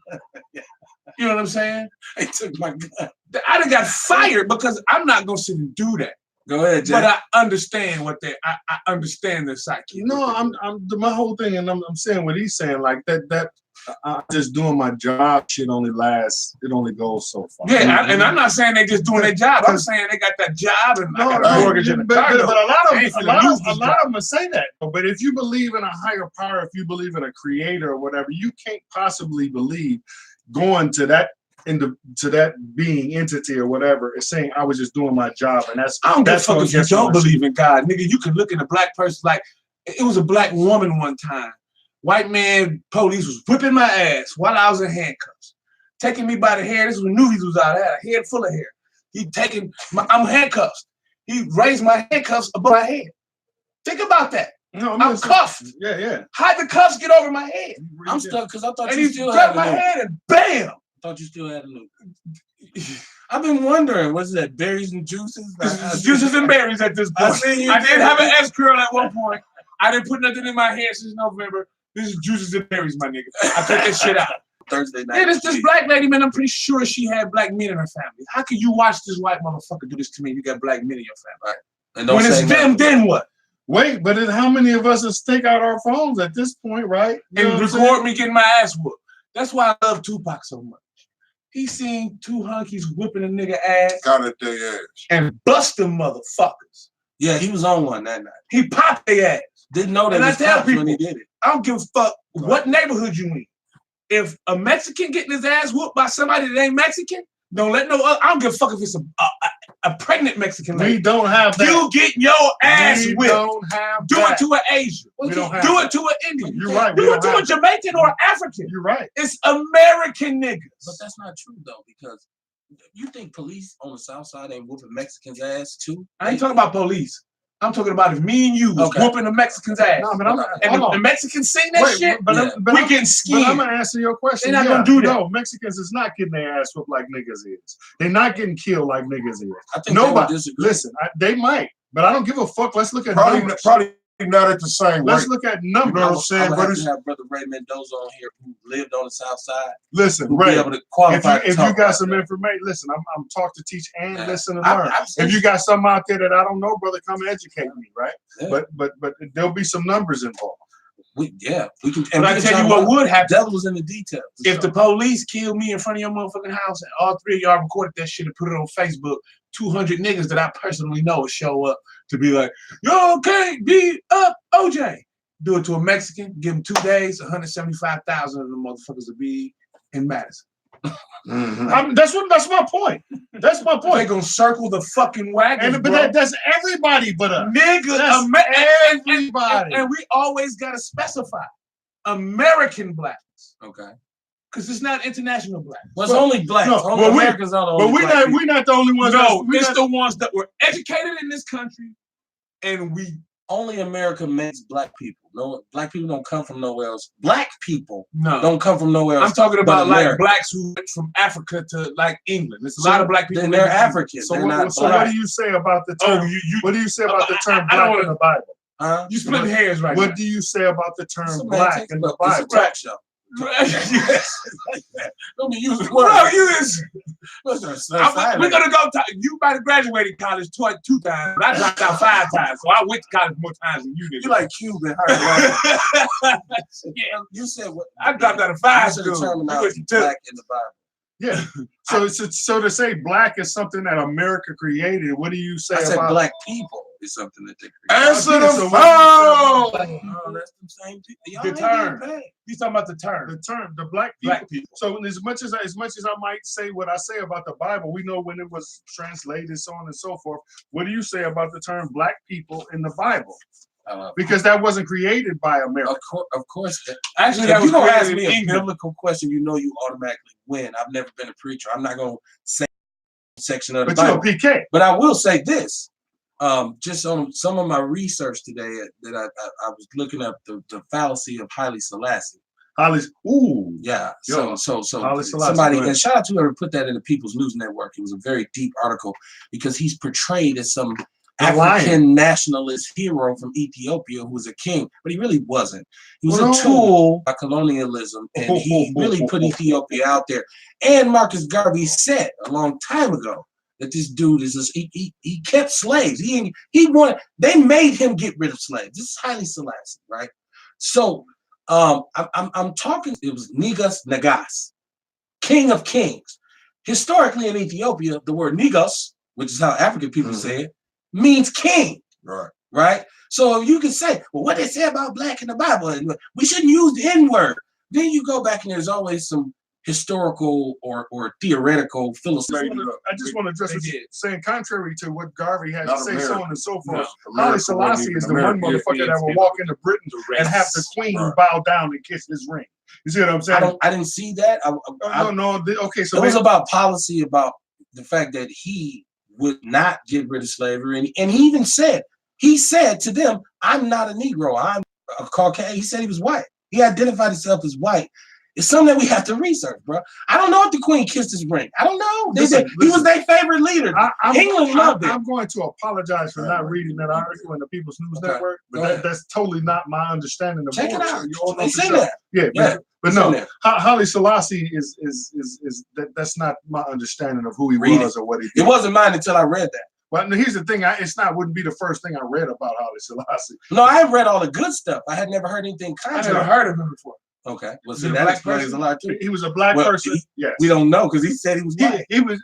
You know what I'm saying? They took my gun. I done got fired because I'm not gonna sit and do that. Go ahead, Jay. But I understand what I understand their psyche. No, my whole thing, and I'm saying what he's saying, like that I'm just doing my job shit only goes so far. Yeah, and I'm not saying they just doing their job. I'm saying they got that job and I got a mortgage and a but condo. a lot of job. them say that. But if you believe in a higher power, if you believe in a creator or whatever, you can't possibly believe going to that being entity or whatever is saying I was just doing my job, and that's I don't give a that's fuck what if you gets don't my believe in God, nigga. You can look at a black person like it was a black woman one time. White man police was whipping my ass while I was in handcuffs, taking me by the hair. This was when Newsies was out. I had a head full of hair. I'm handcuffed. He raised my handcuffs above my head. Think about that. No, I'm cuffed. Yeah. How'd the cuffs get over my head? I'm stuck because I thought And you he still grabbed had my a loop. head and bam! I thought you still had a loop. I've been wondering, what's that, berries and juices? Juices and berries at this point. I did have an S curl at one point. I didn't put nothing in my hair since November. This is juices and berries, my nigga. I took that shit out. Thursday night. Yeah, this black lady, man, I'm pretty sure she had black men in her family. How can you watch this white motherfucker do this to me? You got black men in your family. Right. And don't When it's say them, nothing. then what? Wait, but then how many of us stick out our phones at this point, right? You know And what I'm record saying? me getting my ass whooped. That's why I love Tupac so much. He seen two hunkies whipping a nigga ass Got it their ass. and bust them motherfuckers. Yeah, he was on one that night. He popped their ass. Didn't know that And I was tell cops when he people, did it. I don't give a fuck what neighborhood you in. If a Mexican getting his ass whooped by somebody that ain't Mexican, don't let no other. I don't give a fuck if it's a pregnant Mexican lady. We don't have that. You get your ass we whipped. don't have Do that. it to an Asian. We don't have Do that. it to an Indian. You're right. Do it to a Jamaican or African. You're right. It's American niggas. But that's not true, though, because you think police on the South Side ain't whooping Mexicans' ass, too? I ain't talking about police. I'm talking about if me and you was Okay. whooping a Mexican's ass. No, but And the Mexicans seen that shit, but Yeah. I'm- but we I'm- getting But I'm skinned. gonna answer your question. They're not gonna do that. No, Mexicans is not getting their ass whooped like niggas is. They're not getting killed like niggas is. I think Nobody. they would disagree. Listen, they might, but I don't give a fuck. Let's look at Probably numbers. not at the same Let's rate. look at You know what I'm numbers. saying? I would But have it's to have Brother Ray Mendoza on here who lived on the South Side. Listen, Who be Ray. able to qualify to If talk you got about some that. information, listen. I'm taught to teach and Yeah. listen and I- learn. I've seen- If you got something out there that I don't know, brother, come educate me, right? Yeah. But there'll be some numbers involved. We can. But I tell you what would happen Devil's in the details. if the police killed me in front of your motherfucking house and all three of y'all recorded that shit and put it on Facebook. 200 niggas that I personally know would show up to be like, "Yo, can't beat up OJ." Do it to a Mexican, give him 2 days, 175,000 of the motherfuckers will be in Madison. That's my point. That's my They point. gonna circle the fucking wagons, But that's everybody but us. nigga. That's everybody. And we always gotta specify American blacks, Okay. because it's not international blacks. Well, it's only blacks. no, only but we- Americans are the But only black people. we're not the only ones. No, we're it's not- the ones that were educated in this country, and we Only America makes black people. No, black people don't come from nowhere else. Black people no. don't come from nowhere else. I'm talking but about like America. blacks who went from Africa to like England. There's a lot of black people. Then in they're this- African. So, They're what, not so black. what do you say about the term? Oh, you What do you say about the term I don't black wanna- in the Bible? Huh? you splitting hairs right What now. do you say about the term It's black semantics, in the but it's Bible? a talk show. Don't be using words. Bro, you is. That's We're gonna go. You might have graduated college twice, 2 times, but I dropped out 5 times, so I went to college more times than you did. You like Cuban. Yeah, you said what? I dropped out of 5 You said the schools. terminology You went black in the Bible. Yeah. So to say black is something that America created, what do you say I said about black people is something that they created. Answer Okay, the so phone. Oh, that's the same people. Y'all The ain't term. getting paid. He's talking about the term. the term, the black people? Black people. So as much as I might say what I say about the Bible, we know when it was translated, so on and so forth. What do you say about the term black people in the Bible? Because that wasn't created by America. Of course. Actually, If that you was gonna ask created me in a England. biblical question, you know you automatically win. I've never been a preacher. I'm not gonna say section of the But you're a Bible. PK. But I will say this. Just on some of my research today that I was looking up the fallacy of Haile Selassie. Hollis. Ooh. Yeah. Yo, So Haile Selassie, somebody, go ahead. and shout out to whoever put that in the People's News Network. It was a very deep article because he's portrayed as some African nationalist hero from Ethiopia who was a king, but he really wasn't. He was a tool of colonialism, and he really put Ethiopia out there. And Marcus Garvey said a long time ago that this dude is just, he kept slaves. They made him get rid of slaves. This is Haile Selassie, right? So I'm talking. It was Negus Nagas, king of kings. Historically in Ethiopia, the word Negus, which is how African people say it, means king. Right. So you can say, well, what they say about black in the Bible, and we shouldn't use the N-word. Then you go back and there's always some historical or theoretical philosophy. I just want to address what you're saying. Contrary to what Garvey had to say, so on and so forth, Haile Selassie is the one motherfucker that will walk into Britain and have the queen bow down and kiss his ring. You see what I'm saying? I didn't see that. Okay, so it was about policy, about the fact that he would not get rid of slavery, and he even said to them, "I'm not a Negro. I'm a Caucasian." He said he was white. He identified himself as white. It's something that we have to research, bro. I don't know if the Queen kissed his ring. I don't know. They said he was their favorite leader. England loved it. I'm going to apologize for not reading that article in the People's News Network, but that's totally not my understanding of Check it out. They say that. Yeah. But no, Haile Selassie is that's not my understanding of who he was or what he did. It wasn't mine until I read that. Well, here's the thing. Wouldn't be the first thing I read about Haile Selassie. No, I had read all the good stuff. I had never heard anything contrary. I never heard of him before. Okay. Well, see, that explains a lot too. He was a black person. Yes. We don't know because he said he was white. He was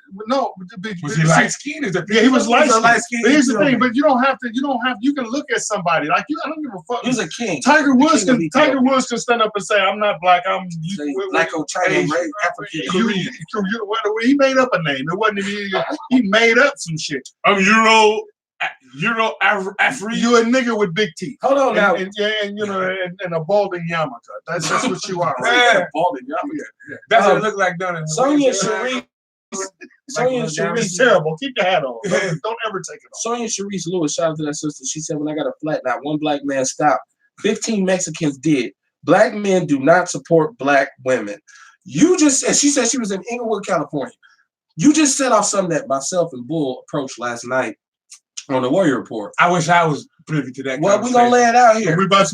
Was he light skinned? Yeah, he was light skinned. But here's the thing. But you can look at somebody like you. I don't give a fuck. He was a king. Tiger Woods can stand up and say, "I'm not black. I'm black or Chinese, African, Korean." He made up a name. It wasn't even. He made up some shit. I'm Afri. You a nigga with big teeth. Hold on now. And a balding yarmulke. That's what you are. Right? Yeah, balding yarmulke. That's what it looked like done. Sonia Sharice. Sonia Sharice. Terrible. Keep your hat on. Don't ever take it off. Sonia Sharice Lewis, shout out to that sister. She said, when I got a flat, not one black man stopped. 15 Mexicans did. Black men do not support black women. You just, and she said she was in Inglewood, California. You just set off something that myself and Bull approached last night on the Warrior Report. I wish I was privy to that. Well, we're gonna lay it out here. You about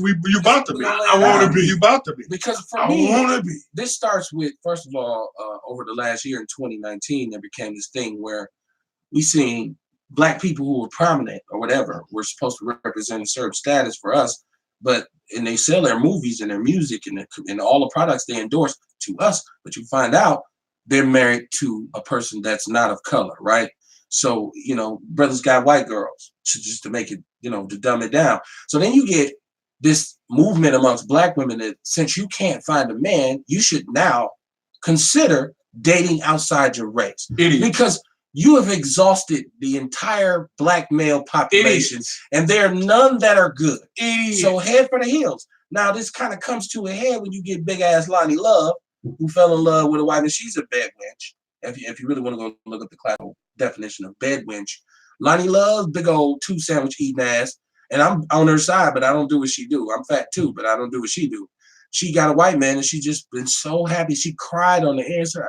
to be. I want to be. You about to be. Because for me, this starts with, first of all, over the last year in 2019, there became this thing where we seen black people who were prominent or whatever were supposed to represent a certain status for us, and they sell their movies and their music and all the products they endorse to us, but you find out they're married to a person that's not of color, right? So, brothers got white girls just to make it, to dumb it down. So then you get this movement amongst black women that since you can't find a man, you should now consider dating outside your race. Because you have exhausted the entire black male population, and there are none that are good. So head for the hills. Now, this kind of comes to a head when you get big-ass Lonnie Love, who fell in love with a wife, and she's a bed wench. If you really want to go look up the classical definition of bed wench, Lonnie Love's big old 2 sandwich eating ass, and I'm on her side, but I don't do what she do. I'm fat too, but I don't do what she do. She got a white man, and she just been so happy. She cried on the air and said,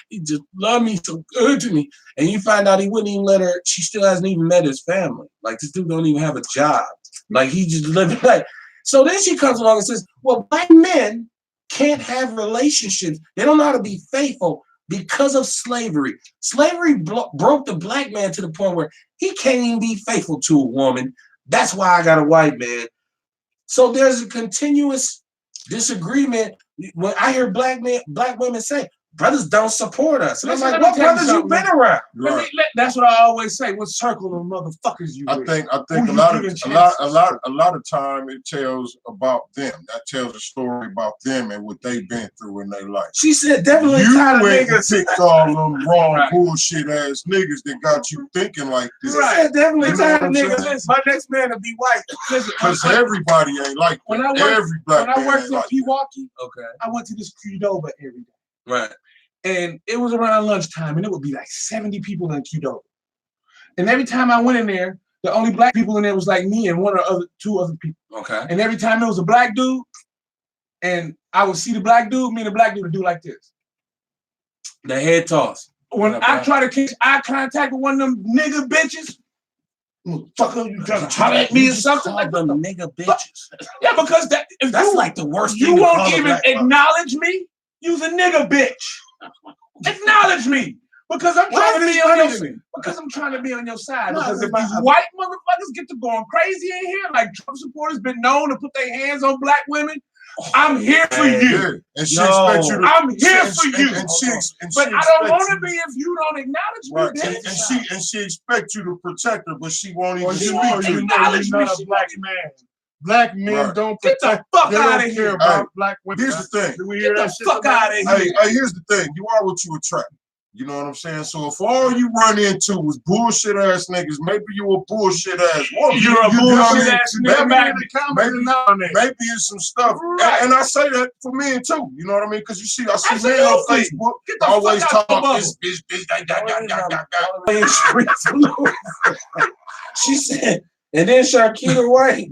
he just loved me so good to me. And you find out he wouldn't even let her, she still hasn't even met his family. Like, this dude don't even have a job. Like, he just living like. So then she comes along and says, well, black men can't have relationships. They don't know how to be faithful because of slavery. Slavery broke the black man to the point where he can't even be faithful to a woman. That's why I got a white man. So there's a continuous disagreement when I hear black women say, brothers don't support us. And I'm like, what brothers you been around? Right. That's what I always say. What circle of motherfuckers you I with? think a lot of time it tells about them. That tells a story about them and what they've been through in their life. She said definitely you tired of went and niggas. picked all them wrong bullshit ass niggas that got you thinking like this. She said definitely You know tired what of I'm niggas. saying? My next man will be white. Because everybody ain't like When that. I worked, Every black when I man worked ain't in like that. Milwaukee, Okay. I went to this Qdoba every day. Right. And it was around lunchtime, and it would be like 70 people in Qdoba. And every time I went in there, the only black people in there was like me and two other people. Okay. And every time there was a black dude, and I would see the black dude, me and the black dude would do like this. The head toss. When I try to catch eye contact with one of them nigga bitches, Fucker, you trying to holler at me or something? Call them nigga bitches. Yeah, because if That's you, like the worst you thing to won't call a even black mother. acknowledge me, you's a nigga bitch. Acknowledge me. Because I'm trying to be on your because I'm trying to be on your side. No, Because if but these white motherfuckers get to going crazy in here, like Trump supporters been known to put their hands on black women, I'm here for you. Yeah. And she expects you to. I'm here for you. But I don't want to be if you don't acknowledge me. Right. Bitch. And she expects you to protect her, but she won't even you speak won't to you. acknowledge You're me. not a black man. Black men don't Get protect. the fuck They out don't of care here. about black women. Here's the thing. Do we Get hear the that shit? fuck out of here. Hey, here's the thing. You are what you attract. You know what I'm saying? So if all you run into was bullshit ass niggas, maybe you a bullshit ass woman. You're a bullshit ass nigga. Maybe it's some stuff. Right. And I say that for men too. You know what I mean? Because I see men Absolutely. on Facebook Get the always fuck out the talk bubble. this. She said, and then Sharkeeta White,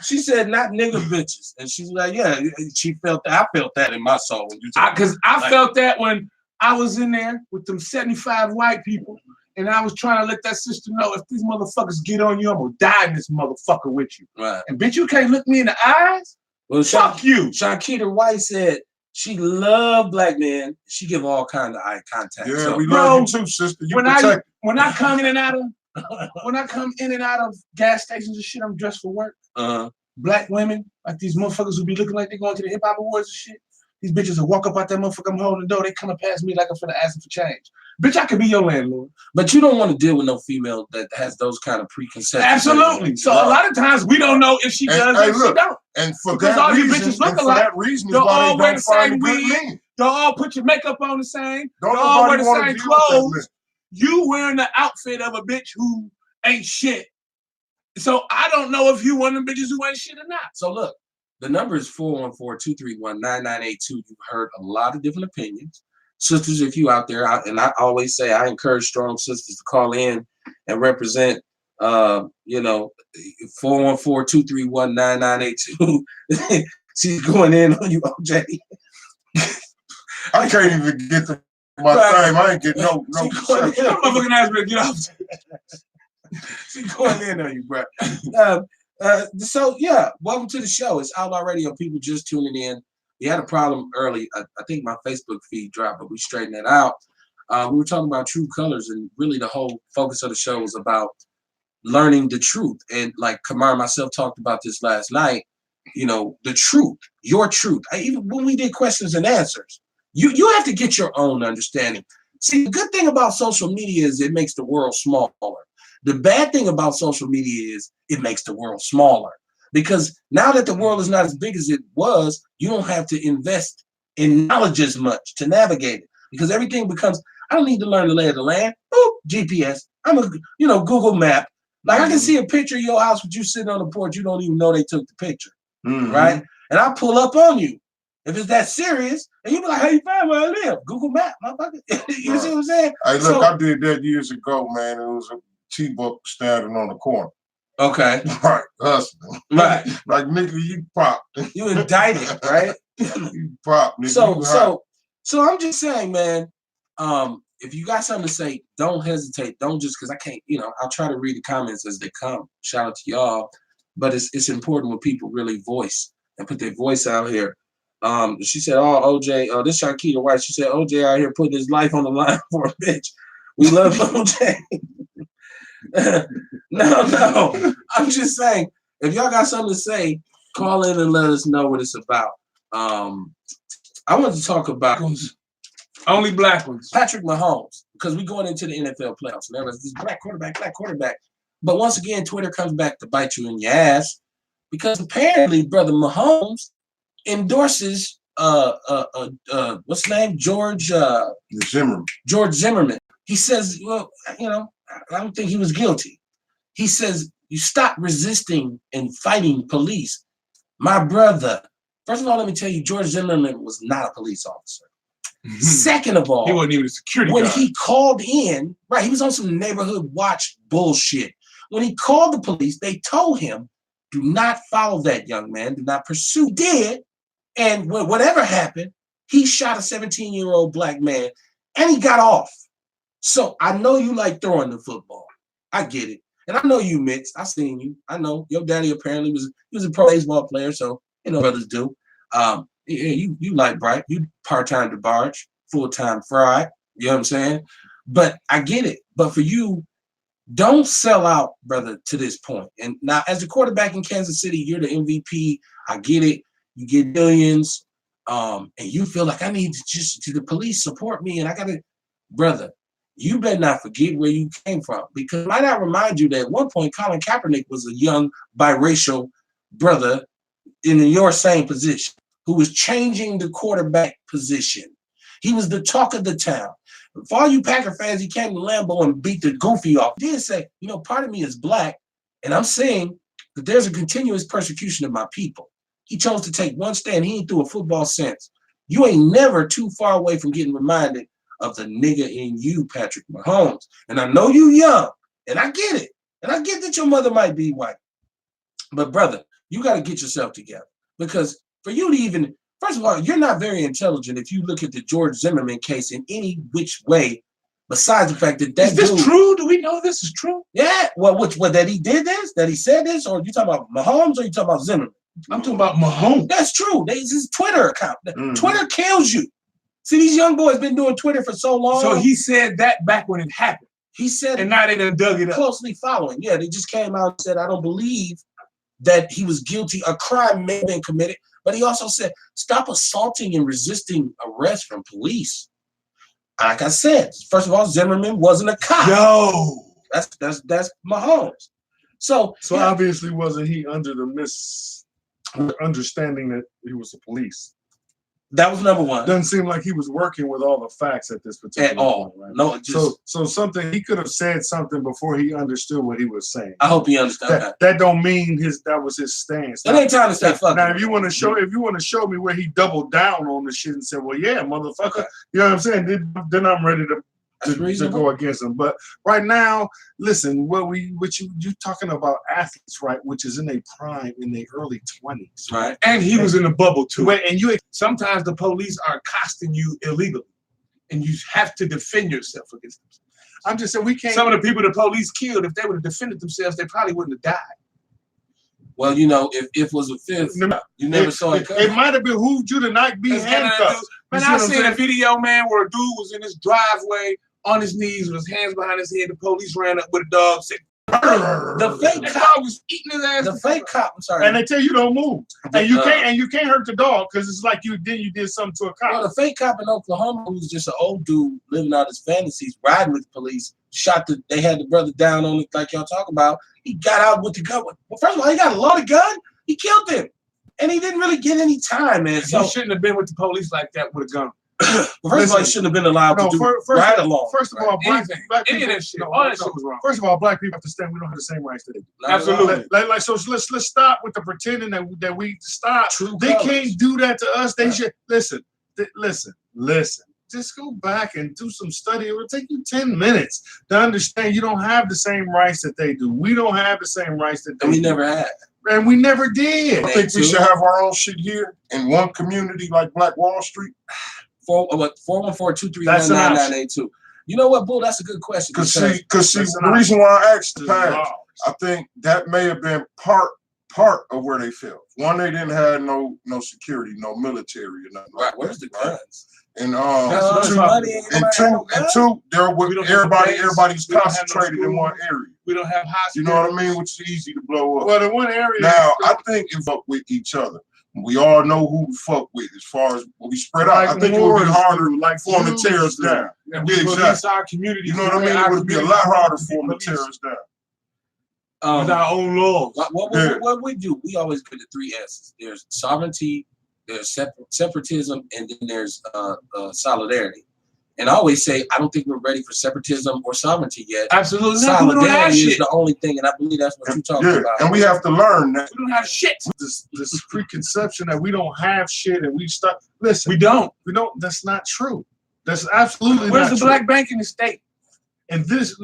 she said, not nigga bitches. And she's like, yeah, she felt that. I felt that in my soul. Because I felt that when I was in there with them 75 white people, and I was trying to let that sister know if these motherfuckers get on you, I'm gonna die in this motherfucker with you. Right. And bitch, you can't look me in the eyes? Well, Fuck you. Sharkeeta White said she loved black men. She give all kind of eye contact. Yeah, so, we love you too, sister. You when protect. I come in and out of gas stations and shit, I'm dressed for work. Black women, like these motherfuckers who be looking like they going to the hip hop awards and shit. These bitches will walk up out that motherfucker, I'm holding the door, they coming past me like I'm finna ask them for change. Bitch, I could be your landlord. But you don't want to deal with no female that has those kind of preconceptions. Absolutely. So a lot of times we don't know if she does or if she don't. And for Because that all you reason, bitches look and for alike. that reason is Y'all why all they wear don't the same find good wig. men. Y'all all put your makeup on the same. Don't Y'all all wear the nobody wanna same deal with that clothes. man. You wearing the outfit of a bitch who ain't shit. So I don't know if you one of them bitches who ain't shit or not. So look, the number is 414-231-9982. You've heard a lot of different opinions. Sisters, if you out there, and I always say I encourage strong sisters to call in and represent, 414-231-9982. She's going in on you, OJ. I can't even get to my time. I ain't getting no perception. That motherfucking ass better get off. She's going in on you, bro. So yeah, welcome to the show. It's Outlaw Radio. People just tuning in. We had a problem early. I think my Facebook feed dropped, but we straightened it out. We were talking about true colors, and really the whole focus of the show was about learning the truth. And like Kamar and myself talked about this last night, the truth, your truth. Even when we did questions and answers, you have to get your own understanding. See, the good thing about social media is it makes the world smaller. The bad thing about social media is it makes the world smaller. Because now that the world is not as big as it was, you don't have to invest in knowledge as much to navigate it. Because everything becomes, I don't need to learn the lay of the land. Boop, GPS. I'm a, Google map. Like I can see a picture of your house with you sitting on the porch. You don't even know they took the picture, right? And I pull up on you. If it's that serious, and you be like, how you find where I live? Google map, motherfucker. You see what I'm saying? Hey, look, I did that years ago, man. It was a T-book standing on the corner. Okay. Right, hustling. Right. Like, nigga, you pop. You indicted, right? You pop, nigga. So I'm just saying, man, if you got something to say, don't hesitate. Don't just, because I can't, I'll try to read the comments as they come. Shout out to y'all. But it's important when people really voice and put their voice out here. She said, OJ, this Sharkeeta White, she said, OJ out here putting his life on the line for a bitch. We love OJ. No. I'm just saying, if y'all got something to say, call in and let us know what it's about. I want to talk about only black ones. Patrick Mahomes, because we're going into the NFL playoffs. And everyone's this black quarterback. But once again, Twitter comes back to bite you in your ass because apparently, brother Mahomes endorses what's his name? George Zimmerman. George Zimmerman. He says, well, I don't think he was guilty. He says, you stop resisting and fighting police. My brother, first of all, let me tell you, George Zimmerman was not a police officer. Second of all, he wasn't even a security when guard. he called in, right, he was on some neighborhood watch bullshit. When he called the police, they told him, do not follow that young man, do not pursue. Did, and whatever happened, he shot a 17-year-old black man, and he got off. So I know you like throwing the football. I get it. And I know you, Mitch. I seen you. I know your daddy apparently was a pro baseball player, so brothers do. You like bright. You part-time DeBarge, full-time Fried. You know what I'm saying? But I get it. But for you, don't sell out, brother, to this point. And now, as a quarterback in Kansas City, you're the MVP. I get it. You get millions, and you feel like I need to the police support me, and I gotta, brother. You better not forget where you came from, because might I remind you that at one point Colin Kaepernick was a young biracial brother in your same position who was changing the quarterback position. He was the talk of the town. For all you Packer fans, he came to Lambeau and beat the goofy off. He did say, part of me is black, and I'm saying that there's a continuous persecution of my people. He chose to take one stand. He ain't threw a football since. You ain't never too far away from getting reminded of the nigga in you, Patrick Mahomes. And I know you young, and I get it. And I get that your mother might be white. But brother, you got to get yourself together. Because for you to even, first of all, you're not very intelligent if you look at the George Zimmerman case in any which way, besides the fact that is this true? Do we know this is true? Yeah. Well, that he did this? That he said this? Or you talking about Mahomes or you talking about Zimmerman? I'm talking about Mahomes. That's true. It's his Twitter account. Twitter kills you. See, these young boys been doing Twitter for so long. So he said that back when it happened. He said, and now they done dug it up. Closely following. Yeah, they just came out and said, I don't believe that he was guilty. A crime may have been committed. But he also said, stop assaulting and resisting arrest from police. Like I said, first of all, Zimmerman wasn't a cop. Yo, that's Mahomes. So obviously wasn't he under the understanding that he was the police? That was number one. Doesn't seem like he was working with all the facts at this particular point, right? No, so something he could have said something before he understood what he was saying. I hope he understands that don't mean that was his stance. It ain't time to say fuck. Now, if you want to show me where he doubled down on the shit and said, "Well, yeah, motherfucker," you know what I'm saying? Then I'm ready to go against him. But right now, listen, you talking about athletes, right? Which is in their prime, in their early 20s, right? And he was in the bubble too. And sometimes the police are accosting you illegally, and you have to defend yourself against them. I'm just saying we can't. Some of the people the police killed, if they would have defended themselves, they probably wouldn't have died. Well, if it was a fifth, you never saw it. It might have behooved you to not be handcuffed. Man, I seen a video, man, where a dude was in his driveway on his knees with his hands behind his head. The police ran up with a dog, said, the fake cop was eating his ass. The fake cop, I'm sorry. And they tell you don't move. And you can't hurt the dog because it's like you did something to a cop. Well, the fake cop in Oklahoma, who was just an old dude living out his fantasies, riding with the police, they had the brother down on it like y'all talk about. He got out with the gun. Well, first of all, he got a loaded gun. He killed him. And he didn't really get any time, man. So he shouldn't have been with the police like that with a gun. First of all, he shouldn't have been allowed to ride along. First of all, black people, all that shit was wrong. First of all, black people have to stand. We don't have the same rights today. Absolutely. So let's stop with the pretending that we stop. They can't do that to us. They should listen. Just go back and do some study. It will take you 10 minutes to understand you don't have the same rights that they do. We don't have the same rights that they do. We never had. And we never did. I think we should have our own shit here in one community like Black Wall Street. 414-231-9982. You know what, Bull? That's a good question. Because the reason why I asked the past, I think that may have been part of where they fell. One, they didn't have no security, no military or nothing. Right. Where's the guns? And two, everybody's concentrated in one area. We don't have hospitals. You know what I mean? Which is easy to blow up. Well, in one area. Now, I think if fuck with each other. We all know who to fuck with as far as when we spread out. I think it would be harder for them to tear us down. And we police our community. You know what I mean? It would be a lot harder for them to tear us down. With our own laws. What we do, we always get the 3 S's. There's sovereignty, there's separatism, and then there's solidarity. And I always say, I don't think we're ready for separatism or sovereignty yet. Absolutely not. Solidarity is the only thing, and I believe that's what you're talking about. And we have to learn that. We don't have shit. This preconception that we don't have shit and we start. Listen, we don't. That's not true. That's absolutely Where's not the black bank in the state? In this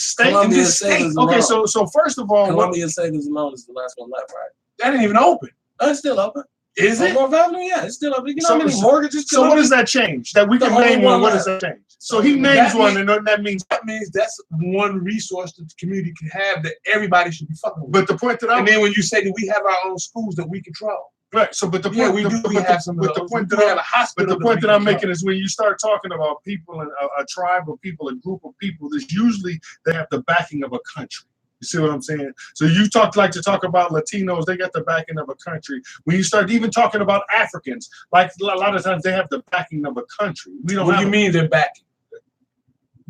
state. Okay, so first of all, Columbia Savings and Loan is the last one left, right? That ain't even open. It's still open. Is it? North Avenue, yeah, it's still up. You know So- how many mortgages? So what does that change? That we The can only name one one. What left. does that change? So he names That one, and then that means. That means that's one resource that the community can have that everybody should be fucking with. But the point that I'm And then when you say that we have our own schools that we control. right. So, but the Yeah, point, we the, do. but We the- have some of but the those. point We that have I'm a hospital. But the point that I'm we making is when you start talking about people and a tribe of people, a group of people, there's usually they have the backing of a country. You see what I'm saying? So you like to talk about Latinos, they got the backing of a country. When you start even talking about Africans, like a lot of times they have the backing of a country. We don't. What do have you mean they're backing?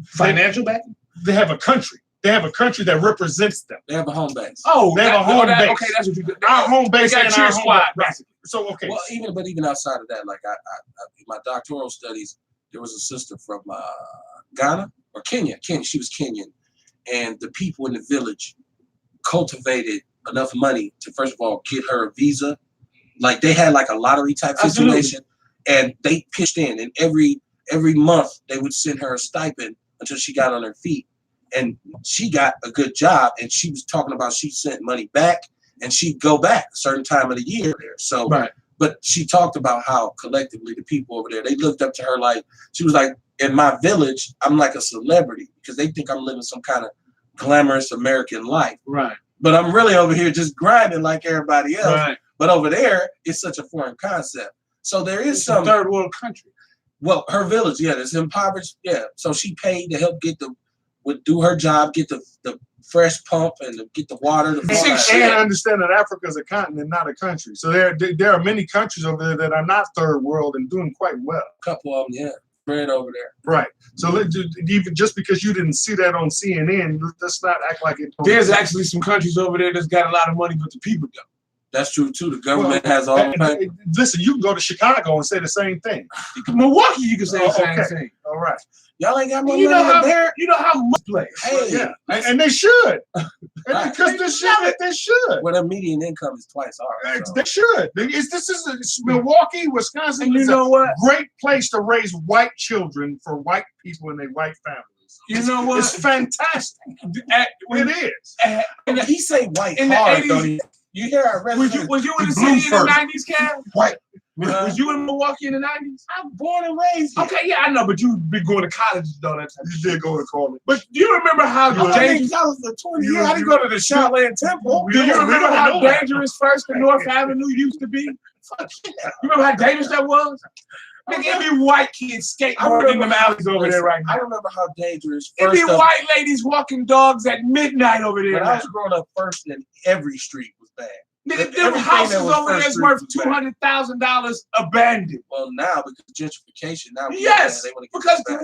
Financial backing? They have a country. They have a country that represents them. They have a home base. Oh, They have a home base. Okay, that's what you do. Our home base They got and a cheer our home squad, base. basically. So okay. Well, even outside of that, like I my doctoral studies, there was a sister from Ghana or Kenya. She was Kenyan, and the people in the village cultivated enough money to first of all get her a visa. Like they had like a lottery type Absolutely. situation, and they pitched in, and every month they would send her a stipend until she got on her feet, and she got a good job. And she was talking about she sent money back, and she'd go back a certain time of the year there. So, Right. but she talked about how collectively the people over there, they looked up to her like she was like, in my village, I'm like a celebrity because they think I'm living some kind of glamorous American life. Right. But I'm really over here just grinding like everybody else. Right. But over there, it's such a foreign concept. So there is It's a some third world country. well, her village, yeah, it's impoverished. Yeah. So she paid to help do her job, get the fresh pump and get the water. And understand that Africa is a continent, not a country. So there are many countries over there that are not third world and doing quite well. A couple of them, yeah, spread over there. Right. So even just because you didn't see that on CNN, let's not act like it. There's actually some countries over there that's got a lot of money, but the people don't. That's true too. The government has all the money. Listen, you can go to Chicago and say the same thing. Milwaukee, you can say the same Okay. thing. All right. Y'all ain't got more You know money how up there. you know how much play. Hey, Yeah, and they should. Right. Because they should. well, the median income is twice ours. So. They should. It's Milwaukee, Wisconsin. And you is know a what? great place to raise white children for white people and their white families. You know what? It's fantastic. It is. And he say white In the hard, 80s don't he? You hear our Was you in the Blue city in the first. 90s, Cam? White. Was you in Milwaukee in the 90s? I'm born and raised here. Okay, yeah, I know, but you've been going to college and all that time. You did go to college. But do you remember how I dangerous? think college for 20 You- years. I didn't go to the Shaolin Temple. Do you remember how don't know. dangerous First and North Avenue used to be? Fuck yeah. You remember how dangerous that was? Nigga, it be white kids skateboarding in them alleys over there right I now. remember how dangerous It be First of- white ladies walking dogs at midnight over there. When I now. was growing up, First and every street was bad. Nigga, them everything houses that was over First there's Street worth was bad. $200,000 abandoned. Well, now because gentrification, now Yes, they wanna get because back.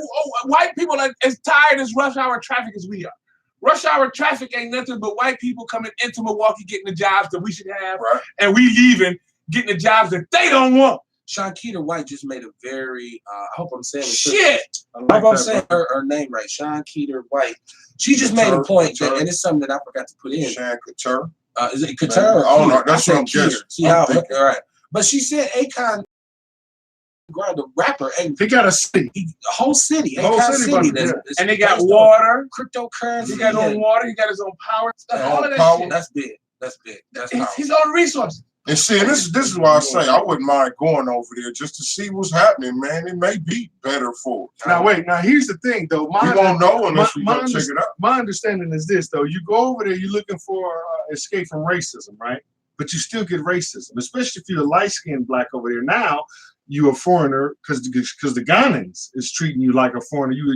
white people are as tired as rush hour traffic as we are. Rush hour traffic ain't nothing but white people coming into Milwaukee getting the jobs that we should have, Right. and we leaving getting the jobs that they don't want. Shankita White just made a very, I hope I'm saying it. Shit. I hope I'm saying her name right. Shankita White. She just made a point that, and it's something that I forgot to put in. Shan Couture. Is it Couture? I don't know. That's what I'm Keter. guessing. See I'm how? thinking. All right. But she said Akon, the rapper, and He got a city. the whole city, The whole Akon city, City, yeah. And they got based on water. cryptocurrency. He got his own and water. He got his own power. All of that Power. shit. That's big. That's big. That's His, powerful. his own resources. And see, and this is why I say I wouldn't mind going over there just to see what's happening, man. It may be better for us. Now wait. Now here's the thing, though. We won't know unless we go check it out. My understanding is this, though. You go over there, you're looking for escape from racism, right? But you still get racism, especially if you're a light-skinned black over there. Now you're a foreigner because the Ghanaians is treating you like a foreigner. You're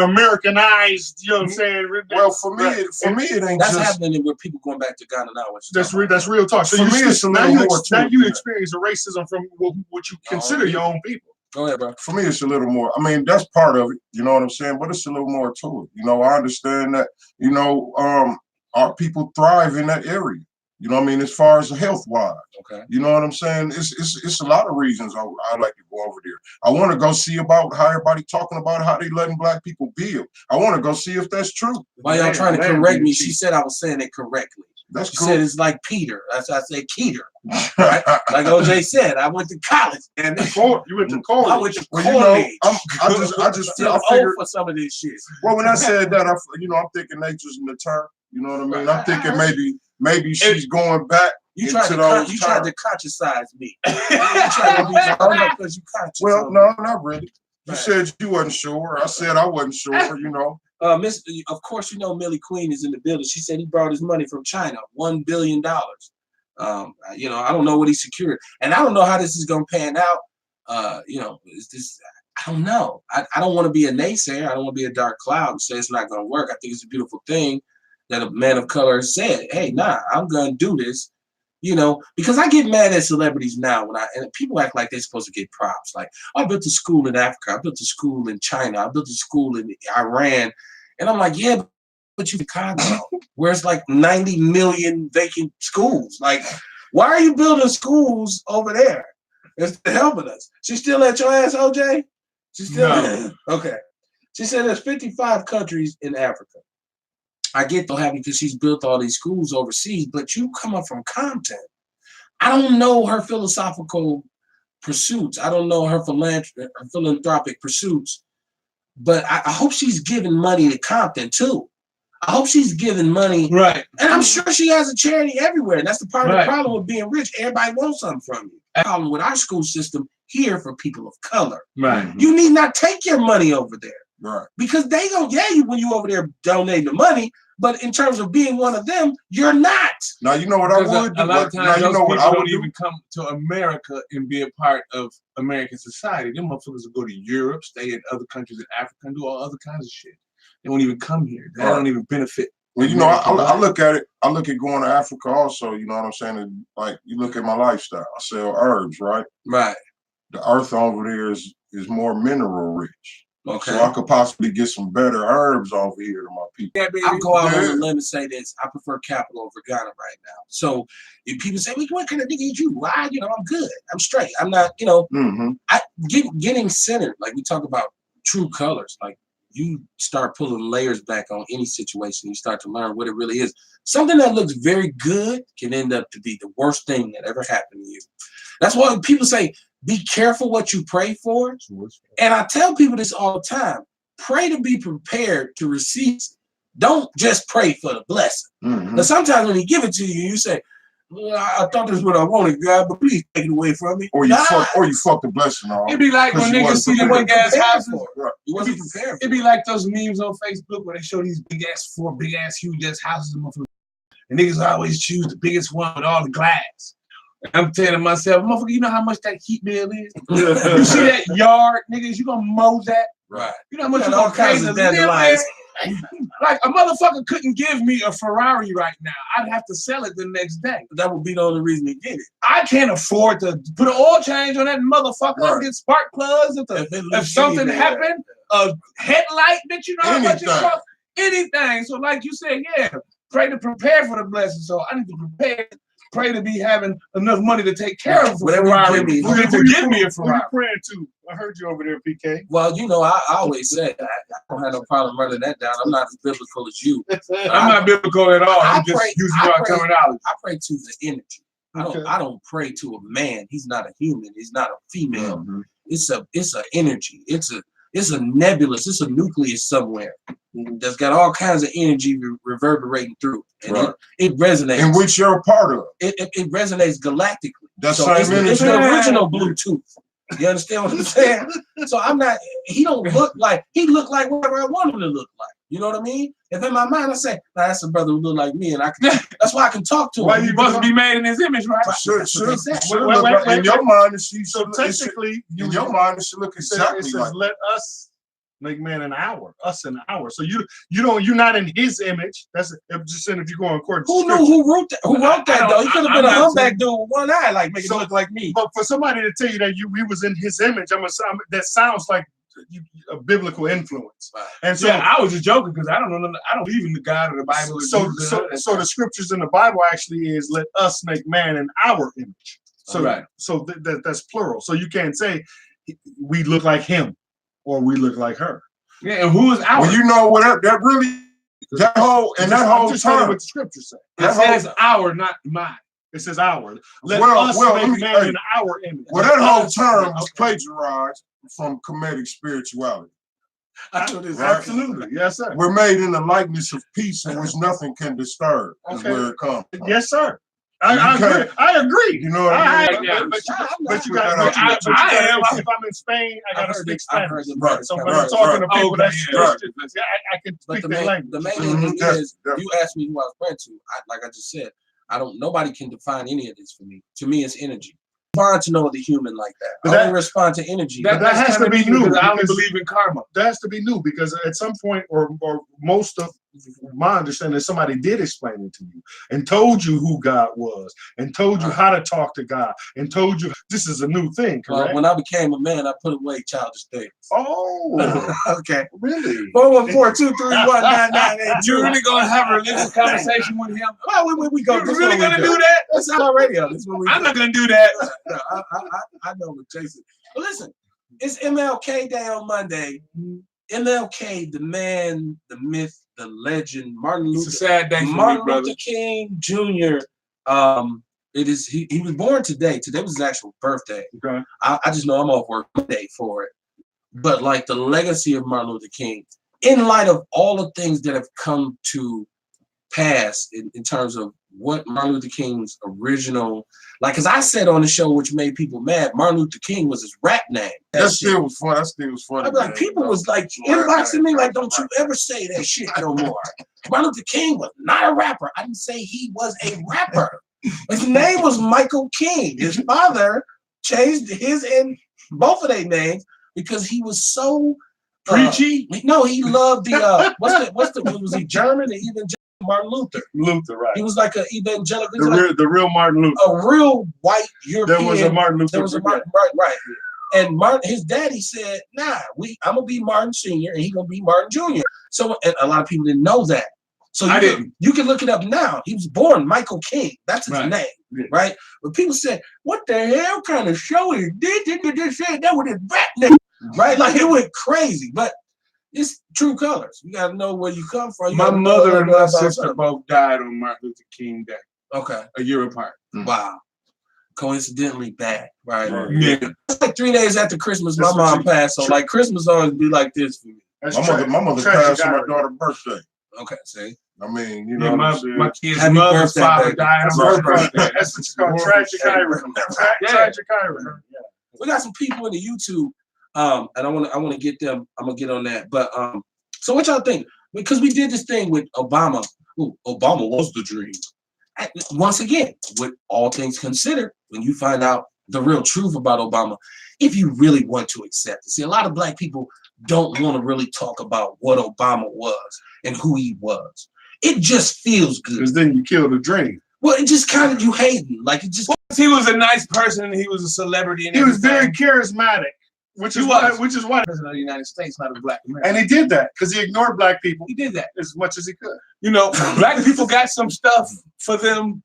Americanized. You know what I'm saying? Well, for me, it ain't That's just. happening with people going back to Ghana now. That's real talk. So For you me, it's a now little you more to it, man. experience the racism from what you consider your own people. Go ahead, bro. For me, it's a little more. I mean, that's part of it. You know what I'm saying? But it's a little more to it. You know, I understand that. You know, our people thrive in that area. You know what I mean? As far as health wise. Okay. You know what I'm saying? It's a lot of reasons I like to go over there. I want to go see about how everybody talking about how they letting black people build. I want to go see if that's true. While y'all trying to correct me, she said I was saying it correctly. That's She cool. said it's like Peter. That's why I said Keter. Right? Like OJ said, I went to college. And You went to college. I went to Well, college. you know, I just Still I old figured. for some of this shit. Well, when I said that, I'm thinking nature's in the turn. You know what I mean? I'm thinking maybe she's going back. You tried to conscientize me. You tried to be because you conscious. Well, no, not really. You said you wasn't sure. I said I wasn't sure, you know. Of course, you know Millie Queen is in the building. She said he brought his money from China, $1 billion. You know, I don't know what he secured, and I don't know how this is going to pan out. You know, is this? I don't know. I don't want to be a naysayer. I don't want to be a dark cloud and say it's not going to work. I think it's a beautiful thing that a man of color said, "Hey, nah, I'm going to do this." You know, because I get mad at celebrities now and people act like they're supposed to get props. Like, I built a school in Africa, I built a school in China, I built a school in Iran. And I'm like, yeah, but you in Chicago, where it's like 90 million vacant schools. Like, why are you building schools over there? It's helping us. She still at your ass, OJ? She still No. Okay. She said there's 55 countries in Africa. I get so happy because she's built all these schools overseas, but you come up from Compton. I don't know her philosophical pursuits. I don't know her philanthropic pursuits, but I hope she's giving money to Compton too. I hope she's giving money. Right. And I'm sure she has a charity everywhere. And that's the part of the problem with being rich. Everybody wants something from you. The problem with our school system here for people of color. Right. You need not take your money over there. Right. Because they gonna you when you over there donating the money, but in terms of being one of them, you're not. Now you know what I would do. A lot of times, you know what I would don't do. even come to America and be a part of American society. Them motherfuckers will go to Europe, stay in other countries in Africa, and do all other kinds of shit. They won't even come here. They don't even benefit. Well, you know, I look at it. I look at going to Africa also. You know what I'm saying? And like, you look at my lifestyle. I sell herbs, right? Right. The earth over there is more mineral rich. Okay. So I could possibly get some better herbs over here to my people. I'll go out on a limb and say this. I prefer capital over Ghana right now. So if people say, well, what kind of nigga is you? Why? You know, I'm good. I'm straight. I'm not, you know, getting centered. Like we talk about true colors. Like you start pulling layers back on any situation. You start to learn what it really is. Something that looks very good can end up to be the worst thing that ever happened to you. That's why people say, be careful what you pray for. And I tell people this all the time. Pray to be prepared to receive. Don't just pray for the blessing. But sometimes when he give it to you, you say, well, I thought this is what I wanted, God, but please take it away from me. Or you fuck the blessing off. It'd be like when niggas see the big ass houses. You wasn't prepared. It'd be like those memes on Facebook where they show these big ass, huge ass houses. And niggas always choose the biggest one with all the glass. I'm telling myself, motherfucker, you know how much that heat bill is? You see that yard, niggas, you gonna mow that? Right. You know how much you gonna pay to live there? Like a motherfucker couldn't give me a Ferrari right now. I'd have to sell it the next day. That would be the only reason to get it. I can't afford to put an oil change on that motherfucker and get spark plugs. If something happened, a headlight, bitch, you know how much it costs? Anything. So like you said, yeah, pray to prepare for the blessing. So I need to prepare. Pray to be having enough money to take care of whatever Ferrari. Give me a Ferrari. Who you praying to? I heard you over there, PK. Well, you know, I always say I don't have no problem running that down. I'm not as biblical as you. I'm not biblical at all. I'm just using our terminology. I pray to the energy. I don't pray to a man. He's not a human. He's not a female. It's an energy. It's a nebulous. It's a nucleus somewhere that's got all kinds of energy reverberating through, and it resonates. And which you're a part of. It resonates galactically. That's it's the original Bluetooth. You understand what I'm saying? So I'm not. He don't look like he look like whatever I want him to look like. You know what I mean? If in my mind I say, nah, that's a brother who look like me, and that's why I can talk to him. Why he supposed to be made in his image, right? In your mind, so technically, in your mind, it should look exactly it says, like. Let us make man an hour, us an hour. So you're not in his image. That's just saying if you go on court. Who knew who wrote that? Who wrote that though? He could have been a humpback dude with one eye, like make it look like me. But for somebody to tell you that we was in his image, that sounds like a biblical influence. And so I was just joking because I don't know. I don't believe in the God of the Bible. So the scriptures in the Bible actually is let us make man in our image. So so that's plural. So you can't say we look like him or we look like her. Yeah, and who is our? Well, you know what? That really that whole term. What the scripture says. It says our, not mine. It says our. Let us make man in our image. Well, that whole term was plagiarized from Kemetic spirituality. Absolutely. Yes, sir. We're made in the likeness of peace in which nothing can disturb. Is where it comes from. Yes, sir. I agree. You know what I mean? But you got. If I'm in Spain, I gotta speak Spanish. So when I'm talking to people that's Christian, I can speak their language. The main thing is, you asked me who I was praying to. Like I just said, nobody can define any of this for me. To me, it's energy. Fine to know the human like that. I only respond to energy. That has to be new. I only believe in karma. That has to be new because at some point, or most of my understanding, somebody did explain it to you and told you who God was and told you how to talk to God and told you this is a new thing. Correct? Well, when I became a man, I put away childish things. Oh, okay. Really? 414-231-9988. You're really gonna have a religious conversation with him? Well, we go. You're really gonna do that? That's our radio. That's what we I'm not gonna do that. No, I know with Jason. But listen, it's MLK Day on Monday. MLK, the man, the myth, the legend, Martin Luther. It's a sad day for Martin me, brother. Luther King Jr. It is. He was born today. Today was his actual birthday. Okay. I just know I'm off work Monday for it. But like the legacy of Martin Luther King, in light of all the things that have come to pass in terms of what Martin Luther King's original, like, because I said on the show, which made people mad, Martin Luther King was his rap name. That still was fun. That still was funny. I'm like, people was like inboxing me like, don't you ever say that shit no more. Martin Luther King was not a rapper. I didn't say he was a rapper. His name was Michael King. His father changed his and both of their names because he was so preachy. No, he loved the was he German or even Martin Luther? Luther, right? He was like an evangelical. The real Martin Luther. A real white European. There was a Martin Luther. There was a Martin, right. And Martin, his daddy said, "Nah, I'm gonna be Martin Sr. and he's gonna be Martin Jr." So, and a lot of people didn't know that. So you can look it up now. He was born Michael King. That's his name, right? But people said, "What the hell kind of show is this? That was his rap name, right?" Like it went crazy, but. It's true colors. You gotta know where you come from. My mother and my sister both died on Martin Luther King Day. Okay. A year apart. Wow. Coincidentally bad, right? Yeah. It's like 3 days after Christmas, my mom passed. So like Christmas always be like this for me. My mother passed on my daughter's birthday. Okay, see. I mean, you know, my kid's mother's father died on her birthday. That's what you call tragic irony. Tragic irony. We got some people in the YouTube. And I want to get them. I'm gonna get on that. But so what y'all think? Because we did this thing with Obama. Ooh, Obama was the dream. Once again, with all things considered, when you find out the real truth about Obama, if you really want to accept it, see, a lot of black people don't want to really talk about what Obama was and who he was. It just feels good. Because then you kill the dream. Well, it just kind of you hating. Like it just. He was a nice person and he was a celebrity. And he was very charismatic. Which is why president of the United States, not a black American. And he did that because he ignored black people. He did that as much as he could. You know, black people got some stuff for them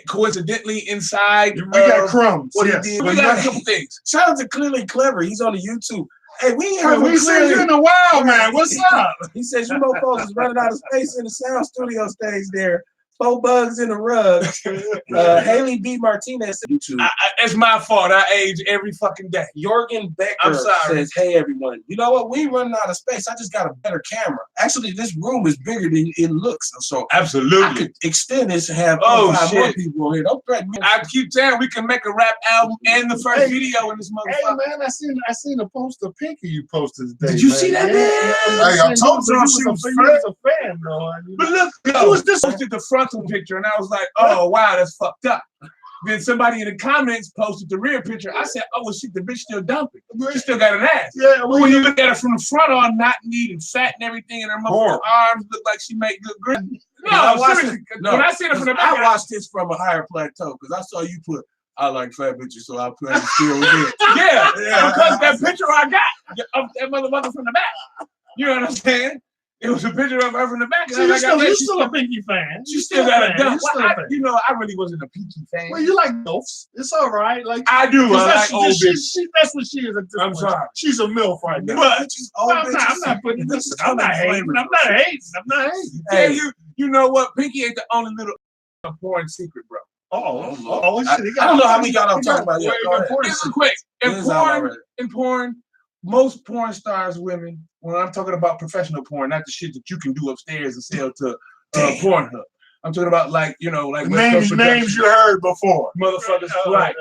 coincidentally inside. We got crumbs. What he did. We got some things. Shout out to Clearly Clever. He's on the YouTube. Hey, we seen you in a while, man. What's up? He says you motherfuckers is running out of space in the sound studio stage there. 4 bugs in the rug. Haley B. Martinez said YouTube. It's my fault. I age every fucking day. Jorgen Becker says, "Hey everyone, you know what? We running out of space. I just got a better camera. Actually, this room is bigger than it looks. So absolutely, I could extend this and have 5 more people here. Don't threaten me. I keep saying we can make a rap album and the first video in this motherfucker. Hey man, I seen a poster of Pinky you posted today. Did you see that, man? Hey, I told you she was a fan, though. But look, I was just posted the frontal picture, and I was like, "Oh wow, that's fucked up." Then somebody in the comments posted the rear picture. I said, "Oh well, shit, the bitch still dumping. She still got an ass." Yeah, but when you look at her from the front, all not neat and fat and everything, and her motherfucking arms look like she made good grip. No, seriously. When I see it from the back, I watched this from a higher plateau because I saw you put. I like fat bitches, so I plan to steal with. Yeah, because that picture I got of that motherfucker from the back. You know what I'm saying? It was a picture of her from the back. So you're still a Pinky fan. She still got a dump. You know, I really wasn't a Pinky fan. Well, you like MILFs. It's all right. Like I do. I like old bitches. That's what she is. I'm sorry. She's a MILF right now. But I'm not putting this. I'm not hating. I'm not hating. Hey, you know what? Pinky ain't the only little porn secret, bro. Shit. I don't know how we got off talking about it. Listen quick. In porn, most porn stars, women, when I'm talking about professional porn, not the shit that you can do upstairs and sell to Pornhub. I'm talking about like like names you heard before. motherfuckers. Right.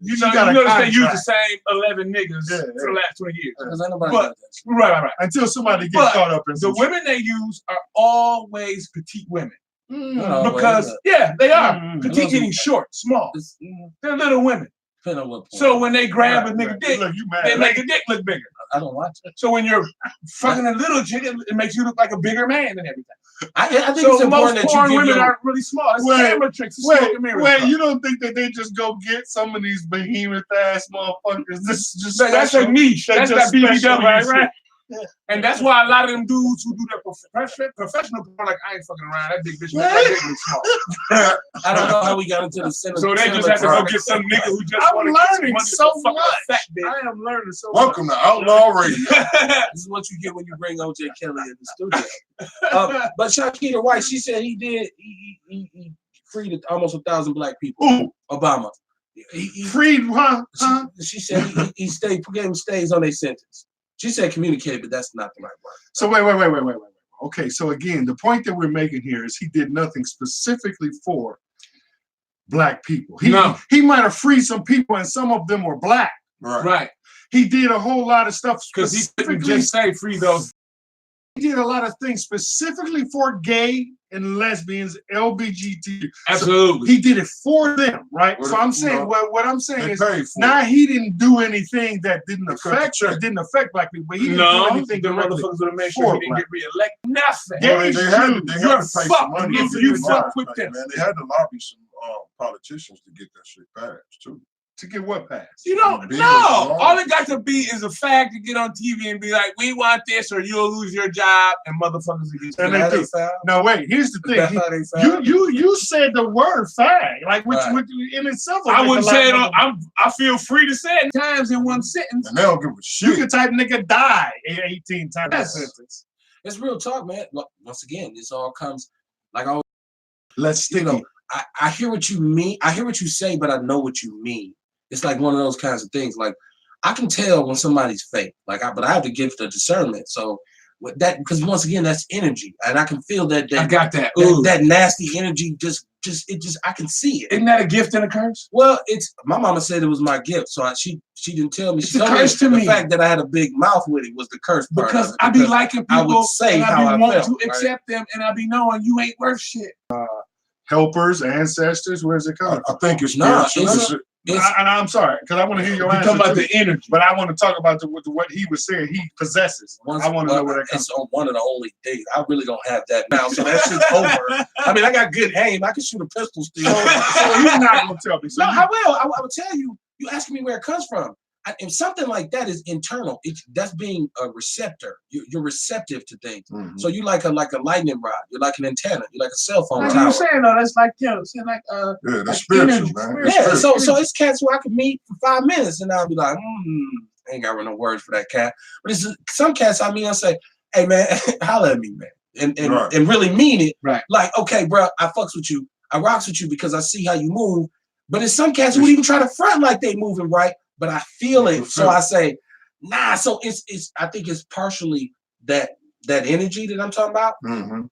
You notice they use the same 11 niggas for the last 20 years. Because ain't nobody But- got that shit. Right. Until somebody gets But caught up in The some women they use are always petite women Oh, because well, they are Mm. petite, meaning short, small. it's, They're little women. depending on what point. So when they grab a nigga Right. dick, Look, you mad. they make a dick look bigger. I don't watch it. So when you're fucking a little chick, it makes you look like a bigger man and everything. I think So it's important most that porn you give women your... are really small. It's Wait, camera tricks. It's smoke and mirrors. Wait, you don't think that they just go get some of these behemoth ass motherfuckers? This is just That's a niche. They That's just that BBW, specialize right? shit. And that's why a lot of them dudes who do their professional porn, like, I ain't fucking around. That big bitch, that big bitch small. I don't know how we got into the cinema. So they just have to go get some nigga who just I'm want to get some learning money so for fucking much. a fat bitch. I am learning so much. Welcome to Outlaw Radio. This is what you get when you bring OJ Kelly in the studio. But Shakira White, she said he freed almost 1,000 black people. Ooh, Obama. He freed, huh? She said he gave them stays on their sentence. She said communicate, but that's not the right word. So wait. Okay, so again, the point that we're making here is he did nothing specifically for black people. He might have freed some people, and some of them were black. Right. He did a whole lot of stuff Because he couldn't specifically. just say free those. He did a lot of things specifically for gay and lesbians, LBGT. Absolutely. He did it for them, right? Well, So I'm you saying know, what I'm saying They is paid for now it. he didn't do anything that didn't They cut the check. black people. But he didn't do No, anything the directly. motherfuckers would have made for sure he didn't black. get reelected. Nothing. Yeah. Well, they had to You're pay some fucked money. if to you get fuck it with done, them. Man, they had to lobby some politicians to get that shit passed too. To get what passed? You don't Bills know. and all. All it got to be is a fact to get on TV and be like, we want this or you'll lose your job, and motherfuckers will get And you. they That's do. foul? No, wait. Here's the That's thing. how they found? You said the word fag, like which Right. in itself. I wouldn't say it. on. I feel free to say it times in one sentence. And they don't give a You shit. can type nigga die 18 times Yes. a sentence. It's real talk, man. Look, once again, this all comes like I Let's stick it. I hear what you mean. I hear what you say, but I know what you mean. It's like one of those kinds of things. Like I can tell when somebody's fake. But I have the gift of discernment. So with that, because once again, that's energy, and I can feel that. I got that. That nasty energy. I can see it. Isn't that a gift and a curse? Well, it's my mama said it was my gift, so she didn't tell me. It's She a told curse to the me. fact that I had a big mouth with it was the curse part. Because of it, I be because liking I would people say and how I I be wanting felt, to accept them, and I be knowing you ain't worth shit. Helpers, ancestors, where's it coming I think it's Nah, spiritual. it's- And I'm sorry, because I want to hear your You answer. talking about too. the energy. But I want to talk about what he was saying he possesses. I want to know where that comes It's one of the only things. I really don't have that now, so that shit's over. I mean, I got good aim. I can shoot a pistol still. from. So he's not going to tell me. So No, you- I will. I will tell you. You asking me where it comes from. And something like that is internal. That's being a receptor. You're receptive to things. Mhm. So you like a lightning rod. You're like an antenna. You're like a cell phone Like tower. you saying though, that's like Yeah, like that's spiritual, energy, man. spiritual. It's Yeah, spiritual. so it's cats who I can meet for 5 minutes and I'll be like, I ain't got no words for that cat. But it's some cats I meet, I say, hey man, holla at me, man. Right. And really mean it. Right. Like, okay, bro, I fucks with you. I rocks with you because I see how you move. But it's some cats who would even try to front like they moving right, but I feel it. So I say, nah. So it's I think it's partially that energy that I'm talking about. Mhm.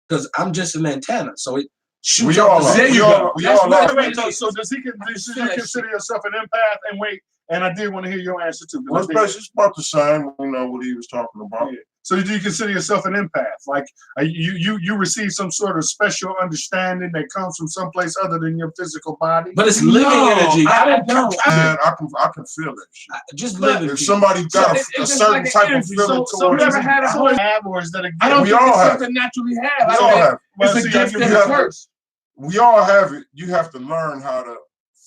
Because I'm just an antenna. So it shoots We all up the are. There zip. you go. We That's all what- are. Wait, so does you consider yourself an empath? And wait, and I did want to hear your answer too. Well, it's basically about the same. You know what he was talking about. Yeah. So do you consider yourself an empath? Like you receive some sort of special understanding that comes from someplace other than your physical body? But it's living No, energy. I don't. And I can feel that shit. Just But living. If somebody got it's a just certain like an type of energy. feeling So towards you ever it, had a So whole? is have or is that a gift? I don't We think all it's have something naturally have. we I all think have. Well, it's a see, I gift give and you a that. curse. We all have it. You have to learn how to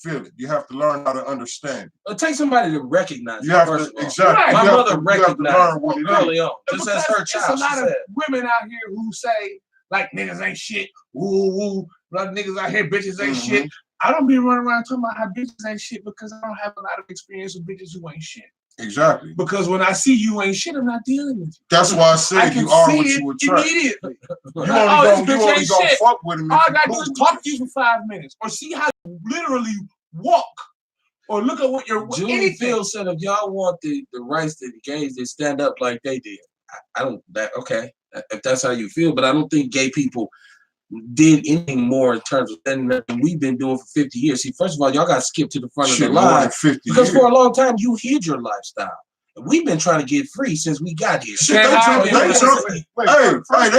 feel it. You have to learn how to understand it. It takes somebody to recognize You it, have first to of all. exactly. Right. You My have mother to, you have to recognized learn what it is. early on, just Because as her it's child. a lot She of said, women out here who say like niggas ain't shit. Woo woo. A lot of niggas out here bitches ain't Mhm. shit. I don't be running around talking about how bitches ain't shit because I don't have a lot of experience with bitches who ain't shit. Exactly. Because when I see you ain't shit, I'm not dealing with you. That's why I I said can you are see what it you attract. immediately. You Oh, only this bitch gonna ain't gonna shit. fuck with him All if I you gotta do cool is with talk to him. you for 5 minutes, or see how you literally walk, or look at what you're. Julie Anything. Fields said, if y'all want the rights to the gays, they stand up like they did. I don't, that, okay, if that's how you feel, but I don't think gay people did anything more in terms of than we've been doing for 50 years. See, first of all, y'all got to skip to the front Shit, of the more line than 50 because years. for a long time you hid your lifestyle. We've been trying to get free since we got here. Shit, they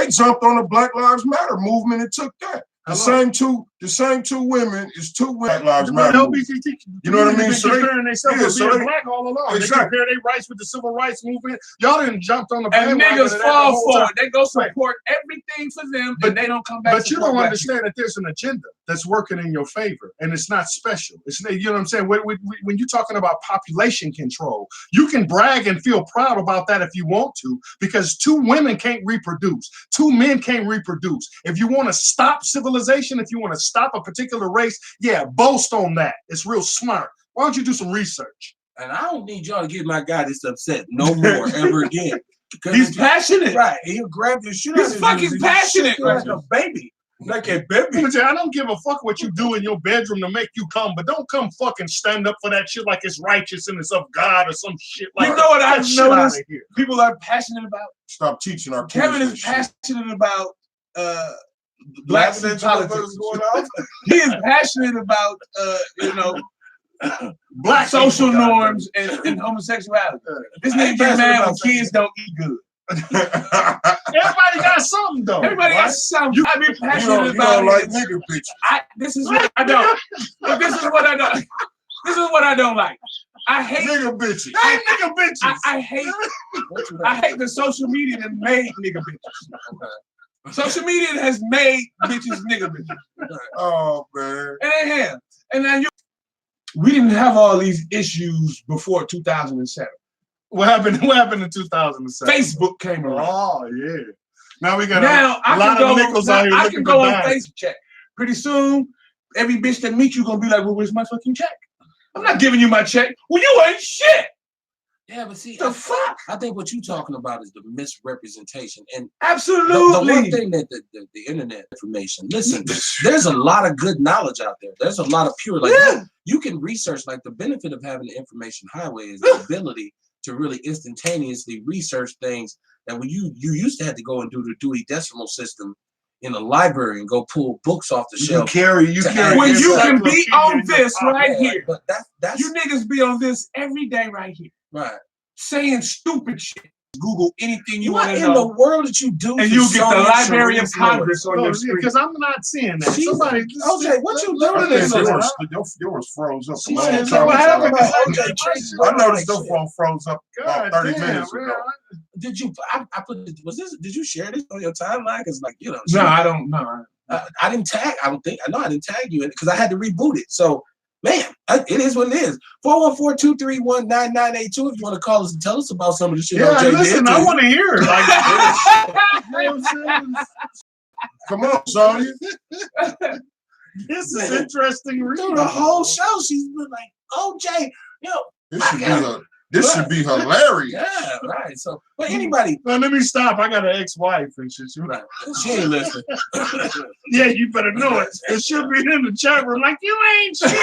jumped on the Black Lives Matter movement and took that. The same two women is two Black Lives Matter. You know what I mean? So comparing themselves to being black all along. Exactly. They compare their rights with the civil rights movement. Y'all didn't jump on the and bandwagon. niggas fall for it. They go support everything for them, but they don't come back. But you don't understand that there's an agenda that's working in your favor, and it's not special. It's, you know what I'm saying? When you're talking about population control, you can brag and feel proud about that if you want to, because 2 women can't reproduce, 2 men can't reproduce. If you want to stop civilization, if you want to stop a particular race, yeah, boast on that. It's real smart. Why don't you do some research? And I don't need y'all to get my guy this upset no more ever again. He's passionate. Right. He'll grab your shit. He's fucking passionate. Like a baby. Like a baby. I don't give a fuck what you do in your bedroom to make you come, but don't come fucking stand up for that shit like it's righteous and it's of God or some shit like that. You know what I've noticed? People are passionate about. Stop teaching our kids. Kevin is passionate about blacks and politics. He is passionate about black social norms and homosexuality. This nigga get mad when kids don't eat good. Everybody got something though. Everybody got something. I be passionate about it. Like nigga bitches. This is what I don't. But this is what I don't. This is what I don't like. I hate nigga bitches. Hey, nigga bitches. I hate the social media that made nigga bitches. Social media has made bitches nigga bitches. Oh man. And they have. And now we didn't have all these issues before 2007. What happened in 2007? Facebook came around. Oh yeah. Now we got a lot of nickels out here. I can go on Facebook check. Pretty soon, every bitch that meets you gonna be like, well, where's my fucking check? I'm not giving you my check. Well, you ain't shit. Yeah, but see, the fuck? I think what you're talking about is the misrepresentation. And absolutely, the one thing that the internet information. Listen, there's a lot of good knowledge out there. There's a lot of pure, like you can research. Like the benefit of having the information highway is the ability to really instantaneously research things that when you used to have to go and do the Dewey Decimal System in a library and go pull books off the shelf. When you can be on this right here. But that's you niggas be on this every day right here. Right. Saying stupid shit. Google anything you want to know. In the world that you do, and you get the Library of Congress on your screen. Because I'm not seeing that. Somebody, OJ, what you doing? Yours froze up. I noticed your phone froze up about 30 minutes ago. Did you? I put. Was this? Did you share this on your timeline? Because like you know. No, I don't know. I didn't tag. I don't think. I know I didn't tag you in it because I had to reboot it. So. Man, it is what it is. 414-231-9982 if you want to call us and tell us about some of the shit. Yeah, listen, I want to hear it. Come on, Sonya. This is interesting. Dude, the whole show, she's been like, OJ, this should be hilarious. Yeah, right. So, but anybody. Well, let me stop. I got an ex-wife and shit. Right. She ain't listening. Yeah, you better know it. It should be in the chat room like, you ain't shit.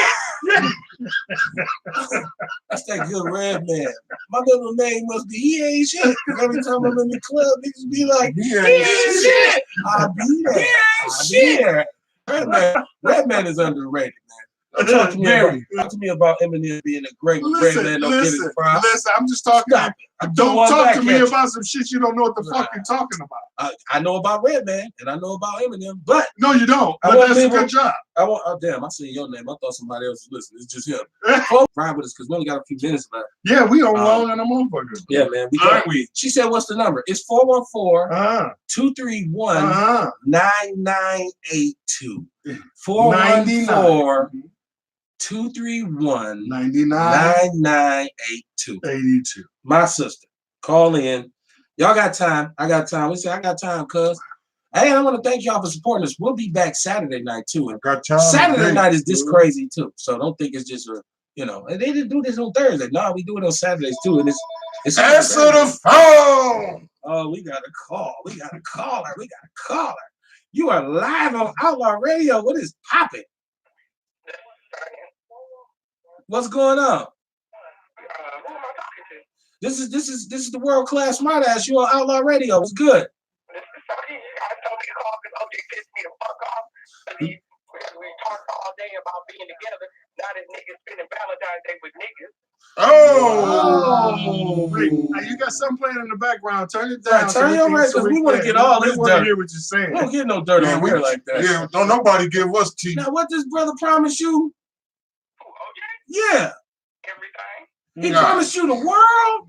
That's that good red man. My little name must be he ain't shit. Every time I'm in the club, niggas be like, he ain't shit. I'll be there. He ain't shit. Red man is underrated, man. Talk to me about Eminem being a great man. Listen, I'm just talking. Don't talk to me about some shit you don't know what the fuck you're talking about. I know about Redman and I know about Eminem, but no, you don't. But that's a good job. Damn, I seen your name. I thought somebody else was listening. It's just him. Ride with us because we only got a few minutes left. Yeah, we on long and I'm on for good. Yeah, man. She said, "What's the number?" It's 414-231-9982. 414-231-9982. My sister, call in. Y'all got time. I got time. We say I got time, cuz. Hey, I want to thank y'all for supporting us. We'll be back Saturday night too. And Saturday night is this crazy too. So don't think it's just and they didn't do this on Thursday. No, we do it on Saturdays too. And it's answer the phone. Oh, we got a call. We got a caller. You are live on Outlaw Radio. What is popping? What's going on? This is the world class smart ass. You on Outlaw Radio. It's good. I told you to call because OJ pissed me the fuck We talk all day about being together. Now this niggas spending Valentine's Day with niggas. Oh, wait, you got something playing in the background. Turn it down. Turn your radio, because we want to get all this want to dirt. hear what you're saying. We don't get no dirt on here like that. Yeah, don't nobody give us tea. Now, what this brother promised you? Yeah. Everything. He promised you the world.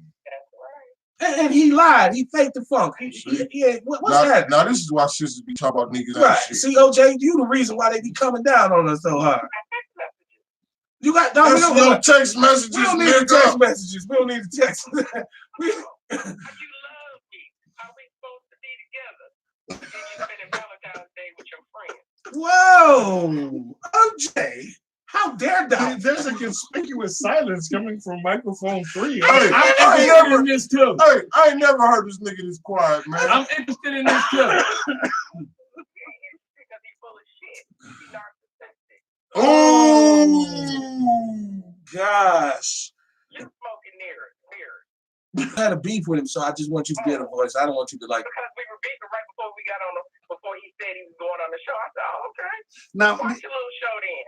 And he lied. He faked the funk. What's that? Now this is why sisters be talking about niggas. Right. See, OJ, you the reason why they be coming down on us so hard. You got no, That's no text messages. We don't need the text messages. We don't need the text. You love me. How we supposed to be together? And you spending Valentine's Day with your friends. Whoa, OJ. How dare that? There's a conspicuous silence coming from microphone 3. I'm interested in this too. Hey, I ain't never heard this nigga this quiet, man. I'm interested in this too. Because he's full of shit. He's narcissistic. Oh, gosh. You're smoking mirrors. I had a beef with him, so I just want you to get a voice. I don't want you to like. Because we were beefing right before we got on before he said he was going on the show. I said, oh, okay. Now, Watch your little show then.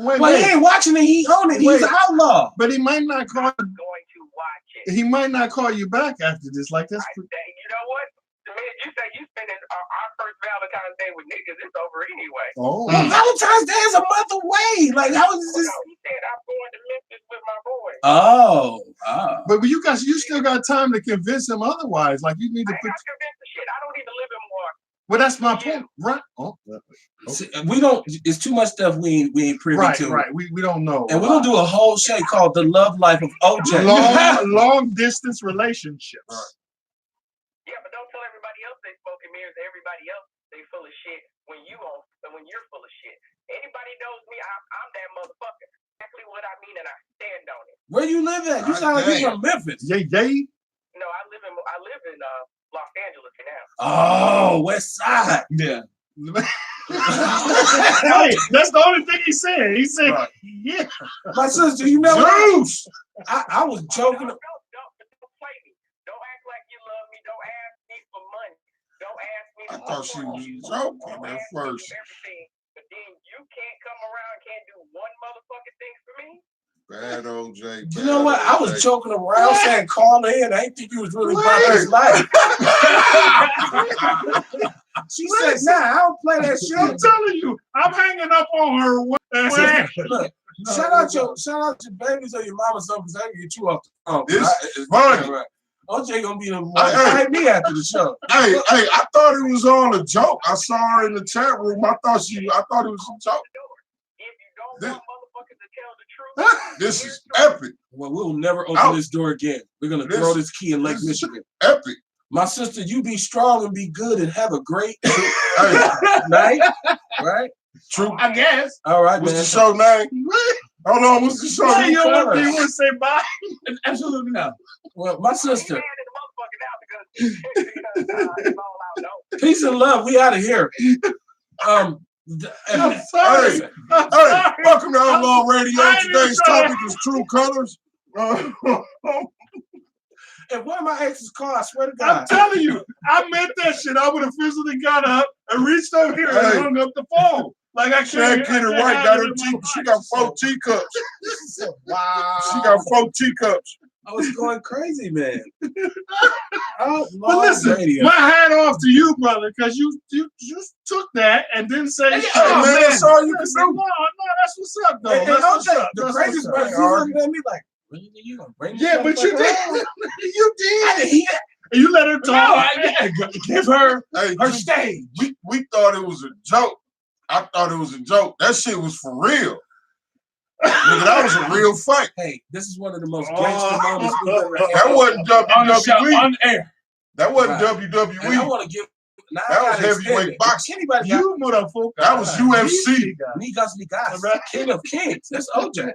wait, Well, he ain't watching it. He on it. He's an outlaw. but he might not call. I'm going to watch it. He might not call you back after this. Like that's. You know what? The minute you say you spending our first Valentine's Day with niggas, it's over anyway. Oh. Well, Valentine's Day is a month away. Like, how is this? No, he said I'm going to Memphis with my boys. Oh. But you still got time to convince him otherwise. Like you need to I put. ain't convinced the shit. I don't even live in Milwaukee. Well, that's my point, right? Oh, See, we don't. It's too much stuff we ain't privy to. right. We don't know. And we're gonna do a whole show called "The Love Life of OJ." long distance relationships. Right. Yeah, but don't tell everybody else they smoking mirrors. Everybody else they full of shit when you're full of shit. Anybody knows me, I'm that motherfucker. Exactly what I mean, and I stand on it. Where you live at? You sound like you're from Memphis. Yay. No, I live in Los Angeles now. Oh, West Side. Yeah. Hey, that's the only thing he said. He said, Right. "Yeah." My sister, you know what? I was joking. Don't play me. Don't act like you love me. Don't ask me for money. Don't ask me I for thought she was you. joking Don't at ask me first. for everything. But then you can't come around and can't do one motherfucking thing for me. Bad OJ. You know what? I was joking around saying call in. I didn't think you was really about his life. She said, nah, I don't play that shit. I'm telling you, I'm hanging up on her. Look, shout out your babies or your mama something because I can get you off the phone. This is funny. Right. OJ gonna be the one fight me after the show. Hey, I thought it was all a joke. I saw her in the chat room. I thought it was a joke. If you don't want motherfuckers to tell the truth, This is epic. Well, we'll never open this door again. We're gonna throw this key in Lake Michigan. Epic. My sister, you be strong and be good and have a great Hey, night. Right? true. I guess. All right, What's man. the show name? Hold on, what's the show Why name? you want to say bye? Absolutely not. Well, my sister. mad at the motherfucker now because it's all out though. Peace and love. We out of here. I'm Hey, sorry. hey, welcome to Outlaw Radio. I ain't Today's even topic is true colors. If one of my exes call, I swear to I'm God. telling you, I meant that shit. I would have physically got up and reached over here and Hey. hung up the phone. Like I She ain't get it right. Got her she got 4 teacups. Wow. She got 4 teacups. I was going crazy, man. But listen, Radio. my hat off to you, brother, because you took that and didn't say shit. Hey, man, that's all you can No, do. that's what's up, though. And That's what's OJ, up. the That's craziest what's part up. is he's looking at me like, really, you gonna bring this Yeah, but you motherfucker did. home? You I did. didn't hear. And you let her No, talk. I give her Hey, her stage. we thought it was a joke. I thought it was a joke. That shit was for real. Nigga, that was a real fight. Hey, this is one of the most gangster moments we've ever had. That wasn't On the show, WWE. on air. That wasn't Right. And I WWE. want to give. Now That I was gotta heavyweight extend it. boxing. Anybody got You motherfucker. That was UFC. Nigas, King of Kings. That's OJ.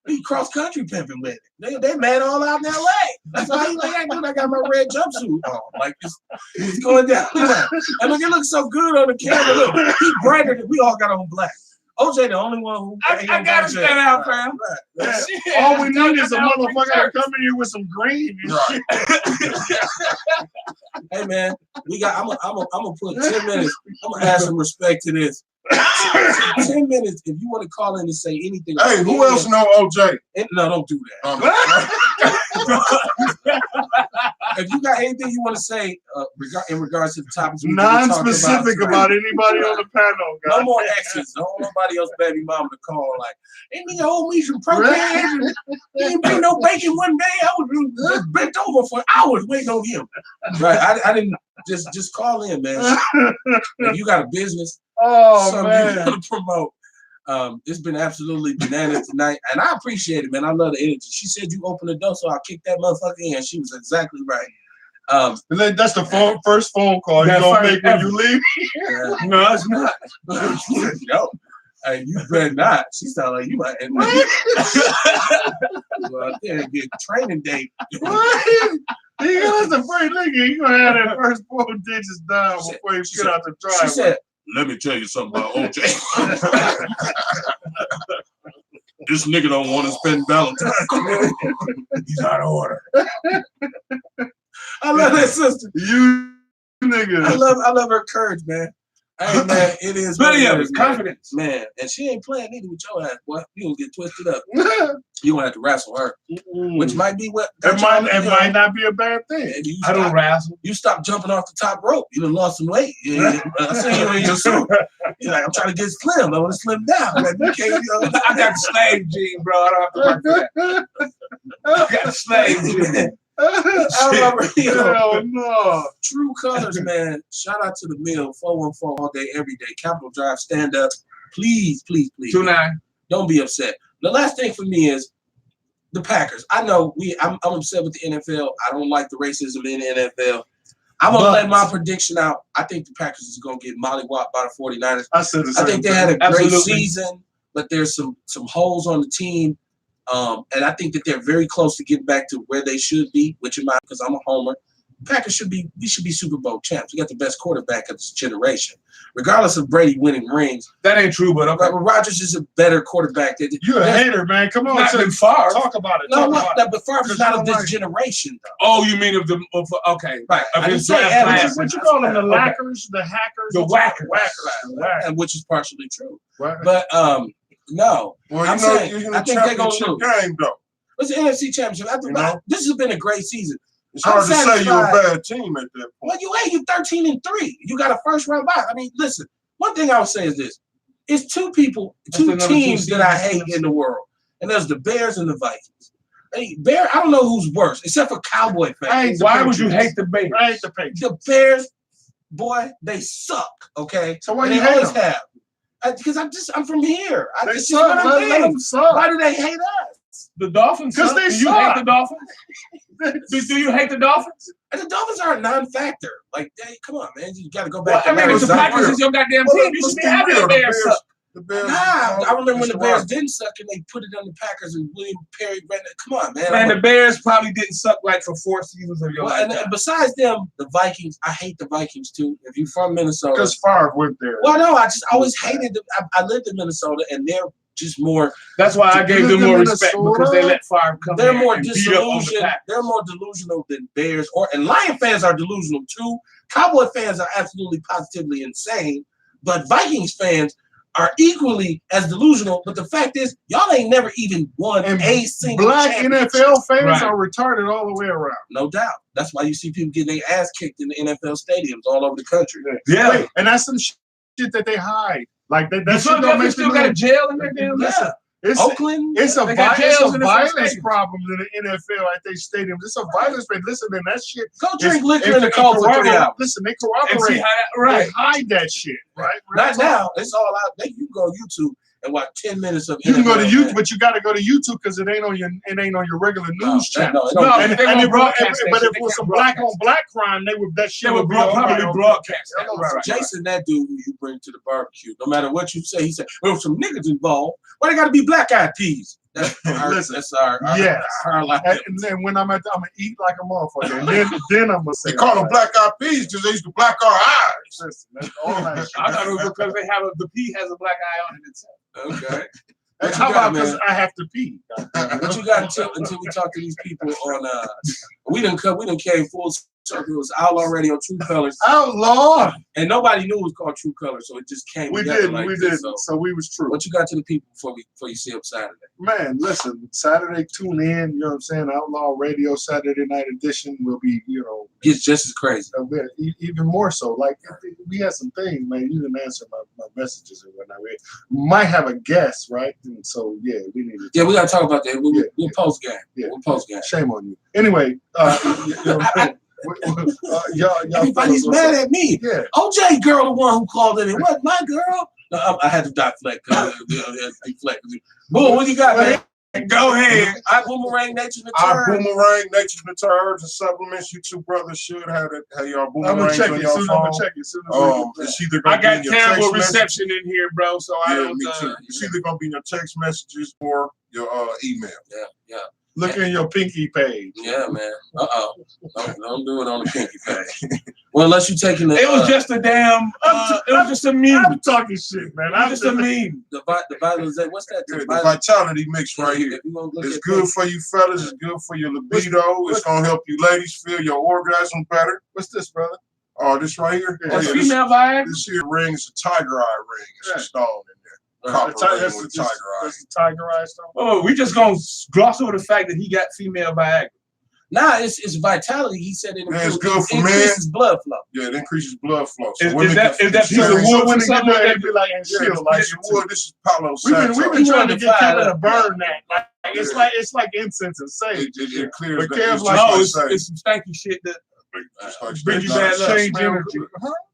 He cross country pimping with it. They mad all out in LA. That's why he like, I got my red jumpsuit on. Like it's going down. And look, it looks so good on the camera. Look, he brighter than we all got on black. OJ the only one who I gotta stand out, fam. Yeah. Shit, All we I need got is a out motherfucker to first. come in here with some green. And Right. Hey man, I'm gonna put 10 minutes. I'm gonna add some respect to this. 10 minutes. If you want to call in and say anything. Hey, who else know OJ? No, don't do that. If you got anything you want to say in regards to the topics, non-specific about anybody on the panel. Guys. No more exes. Don't want nobody else baby mama to call like, hey, nigga, owe me some protein. He didn't bring no bacon one day. I was bent over for hours waiting on him. Right? I didn't just call in, man. If you got a business, something you want to promote. It's been absolutely bananas tonight, and I appreciate it, man. I love the energy. She said you open the door, so I kicked that motherfucker in. She was exactly right. That's the first phone call you're gonna make when you leave. No, it's not. No, you better not. She sounded like you might. Well, yeah, get a training date. That's the first nigga. You gonna have that first 4 digits down before you get out the driveway. She said, "Let me tell you something about OJ. This nigga don't want to spend Valentine's. He's out of order." I love that sister. You nigga. I love her courage, man. Hey man, it is. Plenty of it, confidence, man. And she ain't playing either with your ass, boy. You gonna get twisted up. You gonna have to wrestle her, which might be what. It might not be a bad thing. I don't wrestle. You stop jumping off the top rope. You done lost some weight. I see you in your suit. You're like, I'm trying to get slim. I want to slim down. Like, you can't, I got the slave gene, bro. I don't have to work for that. I got the slave gene. I remember, no. True colors, man. Shout out to the mill, 414 all day, every day. Capitol Drive, stand up. Please, please, please. 29. Don't be upset. The last thing for me is the Packers. I know I'm upset with the NFL. I don't like the racism in the NFL. I'm going to let my prediction out. I think the Packers is going to get mollywopped by the 49ers. I think they had a great season, but there's some holes on the team. And I think that they're very close to getting back to where they should be, which in my, because I'm a homer, Packers should be Super Bowl champs. We got the best quarterback of this generation, regardless of Brady winning rings. That ain't true, but okay. Rodgers is a better quarterback. You're a hater, man. Come on, not Favre. Talk about it. No, but Favre is not of this generation, though. Oh, you mean okay, right? I didn't say what you call them? The lackers, the hackers, the whackers, and which is partially true. Right. But no, well, I'm saying I think they're gonna lose. Game, though. It's the NFC Championship. This has been a great season. It's hard to say you're a bad team at that point. Well, you 13-3. You got a first round bye. I mean, listen. One thing I would say is this: it's two teams that I hate in the world, and there's the Bears and the Vikings. Hey, I don't know who's worse, except for Cowboy fans. Why would you hate the Bears? I hate the Patriots. The Bears, boy, they suck. Okay, so why do you always them? Have? Because I'm from here. They suck. Let them suck. Why do they hate us? The Dolphins? Because they suck. Do you hate the Dolphins? Do you hate the Dolphins? And the Dolphins are a non-factor. Like, hey, come on, man. You got to go back. Well, I mean, if the Packers is your goddamn team, you should be happy the Bears suck. I remember when the Bears didn't suck and they put it on the Packers and William Perry. Come on, man. Man, the Bears probably didn't suck like for 4 seasons of your life. And besides them, the Vikings, I hate the Vikings too. If you're from Minnesota. Because Favre went there. Well, no, I just always hated them. I lived in Minnesota and they're just more. That's why I gave them more respect because they let Favre come in. They're more and disillusioned. They're more delusional than Bears. And Lion fans are delusional too. Cowboy fans are absolutely positively insane. But Vikings fans are equally as delusional, but the fact is, y'all ain't never even won a single black NFL fans right. are retarded all the way around. No doubt. That's why you see people getting their ass kicked in the NFL stadiums all over the country. Yeah, wait, and that's some shit that they hide. Like that shit don't make still got a jail in their damn yeah. Oakland. It's a violence problem in the NFL at their stadiums. It's a violence rate. Listen, man, that shit. Go drink liquor in the cold for 3 hours. Listen, they corroborate. They hide that shit, right? Not now. It's all out. You can go YouTube and watch 10 minutes of. You can go to YouTube, but you got to go to YouTube because it ain't on your regular news channel. But if it was some black on black crime, that shit would probably broadcast. Jason, that dude who you bring to the barbecue, no matter what you say, he said there was some niggas involved. Why they got to be black-eyed peas? That's our life. And then when I'm gonna eat like a motherfucker, and then I'm gonna say they call them black-eyed peas because they used to black our eyes. Listen, that's all that shit. I thought it was because the pea has a black eye on it itself. Okay. How about because I have to pee? What you got until we talk to these people on we done came full It was Outlaw Radio, True Colors. Outlaw. And nobody knew it was called True Colors, so it just came together like We this. didn't. So we was true. What you got to the people before you see them Saturday? Man, listen, Saturday, tune in. You know what I'm saying? Outlaw Radio Saturday Night Edition will be, It's just as crazy. Even more so. Like, we had some things, man. You didn't answer my messages and whatnot. We might have a guest, right? And so, yeah, we need to. Yeah, we got to talk about that. We'll post game. Yeah. We'll post game. Shame on you. Anyway, y'all Everybody's mad at me. Yeah. OJ girl, the one who called in. It wasn't my girl. No, I had to deflect. Deflect. Boom, what you got, man? Go ahead. I boomerang nature the Our term. boomerang, nature's herbs and supplements. You two brothers should have y'all I'm gonna boomerangs check on it. your Soon I'm gonna phone. check it. Soon as It's either gonna I be got in your terrible text reception in here, bro. So I Yeah, don't. me too. It's either gonna be in your text messages or your email. Yeah. look in your pinky page. Yeah, man. Don't do it on the pinky page. Well, unless you're taking the. It was just a damn. It was just a meme. I'm talking shit, man. It was just a meme. the vitalization. What's that? The vitality mix right here. If you gonna look It's at good things- for you fellas. It's good for your libido. It's gonna help you ladies feel your orgasm better. What's this, brother? Oh, this right here. Yeah. Oh, That's yeah, female vibe. this here ring is a tiger eye ring. It's Yeah. a stone in there. Right. Copper ring That's with the tiger eye. That's the tiger eye stone. Oh, we just gonna gloss over the fact that he got female Viagra. Nah, it's vitality. He said it Yeah, it's good for increases blood flow. Yeah, it increases blood flow. Is women that can- piece of So wood when or they get something there, like they be like, and Yeah, chill, like this is wood. This is Palo we've Santo. been trying to get Fire Kevin to up. burn that. Like Yeah. it's like incense and sage. It clears But that. Kev It's like, just No, like it's, sage. it's some stanky shit that Just like bring sage. you bad luck. Change Smell energy. good.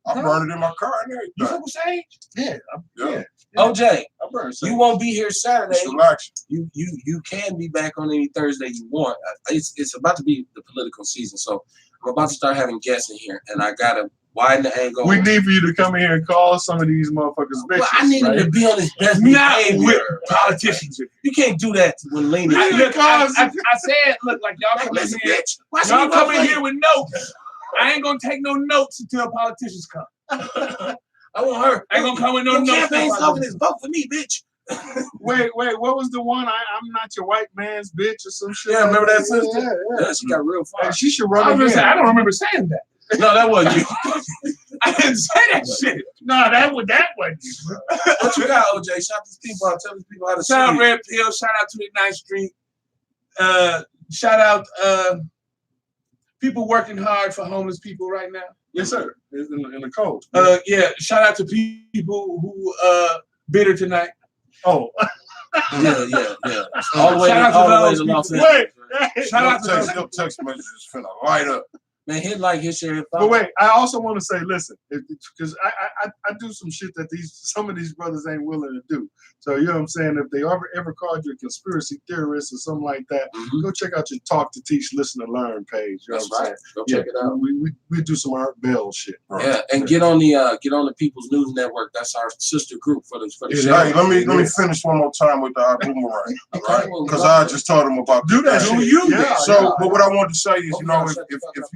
I burn it in my car and you everything. fuck with sage. Yeah, Yeah. OJ, I burn sage. you won't be here Saturday. It's relaxing. You can be back on any Thursday you want. It's about to be the political season, so I'm about to start having guests in here, and I gotta widen the angle. We need for you to come in here and call some of these motherfuckers bitches. Well, I need him right? to be on his best Not behavior. with politicians. You can't do that when leaning. I Look, said, look, like y'all come in Listen, here. bitch. Why should Y'all you come vote in for here you? with notes. I ain't gonna take no notes until politicians come. I want her. I ain't gonna come with no Your notes. campaign slogan is vote for me, bitch. Wait, what was the one? I'm not your white man's bitch or some shit. Yeah, remember that Yeah, sister? yeah. Yeah, she got real far. Hey, she should I run was gonna again. say, I don't remember saying that. No, that wasn't you. I didn't say that shit. No, that wasn't you, bro. What you got, OJ? Shout these people out. Tell these people how to Shout out see you. Red Pill. Shout out 29th Street. Shout out people working hard for homeless people right now. Yes, sir. In the cold. Yeah. Shout out to people who bitter tonight. Oh, Yeah. All the way, Shout out to all the way those to Los people. Angeles. wait. Shout out to those. Your text messages finna light up. Man, hit like, hit share, hit But follow. wait, I also want to say, listen, because I do some shit that some of these brothers ain't willing to do. So you know what I'm saying? If they ever called you a conspiracy theorist or something like that, Mhm. go check out your Talk to Teach, Listen to Learn page. You know That's what I'm right. Go saying? check it out. We do some Art Bell shit. Yeah, and get on the People's News Network. That's our sister group for the Yeah, show. Hey, let me finish one more time with the boomerang, right? Because I just told him about Do that shit. shit. Yeah, So, but what I wanted to say is, Hope you know, y'all if shut the fuck you up,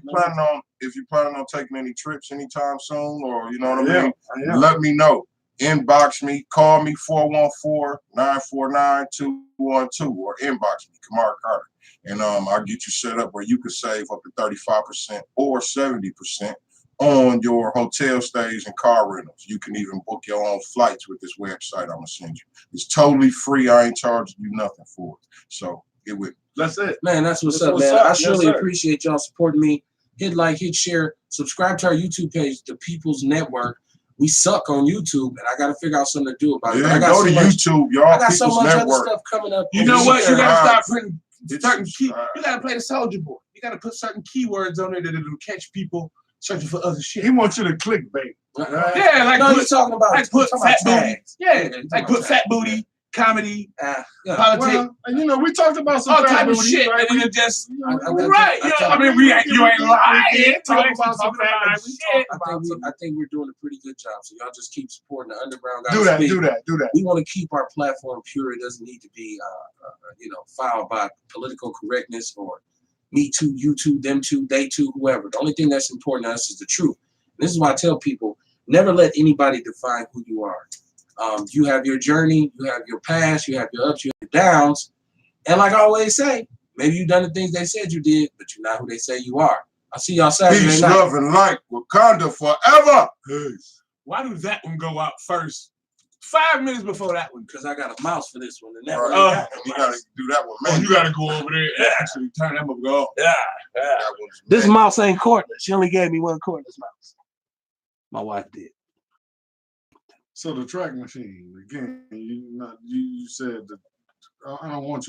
planning on taking any trips anytime soon, or you know what I Yeah, mean, yeah. let me know. Inbox me, call me 414-949-212, or inbox me, Kamar Carter, and I'll get you set up where you could save up to 35% or 70% on your hotel stays and car rentals. You can even book your own flights with this website I'm gonna send you. It's totally free. I ain't charging you nothing for it. So get with me. That's it. Man, that's what's That's up, what's man. up. I Yes, surely sir. appreciate y'all supporting me. Hit like, hit share, subscribe to our YouTube page, The People's Network. We suck on YouTube, and I got to figure out something to do about it. But Yeah, I got go so to much, YouTube, y'all. I got so People's much Network. other stuff coming up. You know what? You gotta start putting It's certain key. subscribe. You gotta play the soldier boy. You gotta put certain keywords on there that'll catch people searching for other shit. He wants you to clickbait. Right? Yeah, like No, put, you're talking about, like put talking about fat booty. tags. Yeah, you're like talking put about fat tags. booty, comedy, Yeah. politics, Well, and you know, we talked about some all fat type of booty, shit, right? and then it just I right. You know, I mean, you ain't lying. You talk ain't about some talking fat about booty. shit. I think we're doing a pretty good job. So y'all just keep supporting the underground. Do Gotta that, speak. do that. We want to keep our platform pure. It doesn't need to be, fouled by political correctness or me too, you too, them too, they too, whoever. The only thing that's important to us is the truth. And this is why I tell people, never let anybody define who you are. You have your journey, you have your past, you have your ups, you have your downs. And like I always say, maybe you've done the things they said you did, but you're not who they say you are. I see y'all Saturday Peace, night. love, and light. Wakanda forever. Why do that one go out first? 5 minutes before that one. Because I got a mouse for this one. And that Right. one ain't got And no we mouse. gotta do that one, Oh, man. you gotta go over there and actually turn that motherfucker off. Yeah. That one's This man. mouse ain't cordless. She only gave me one cordless mouse. My wife did. So the track machine again. You said that I don't want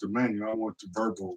the manual. I want the verbal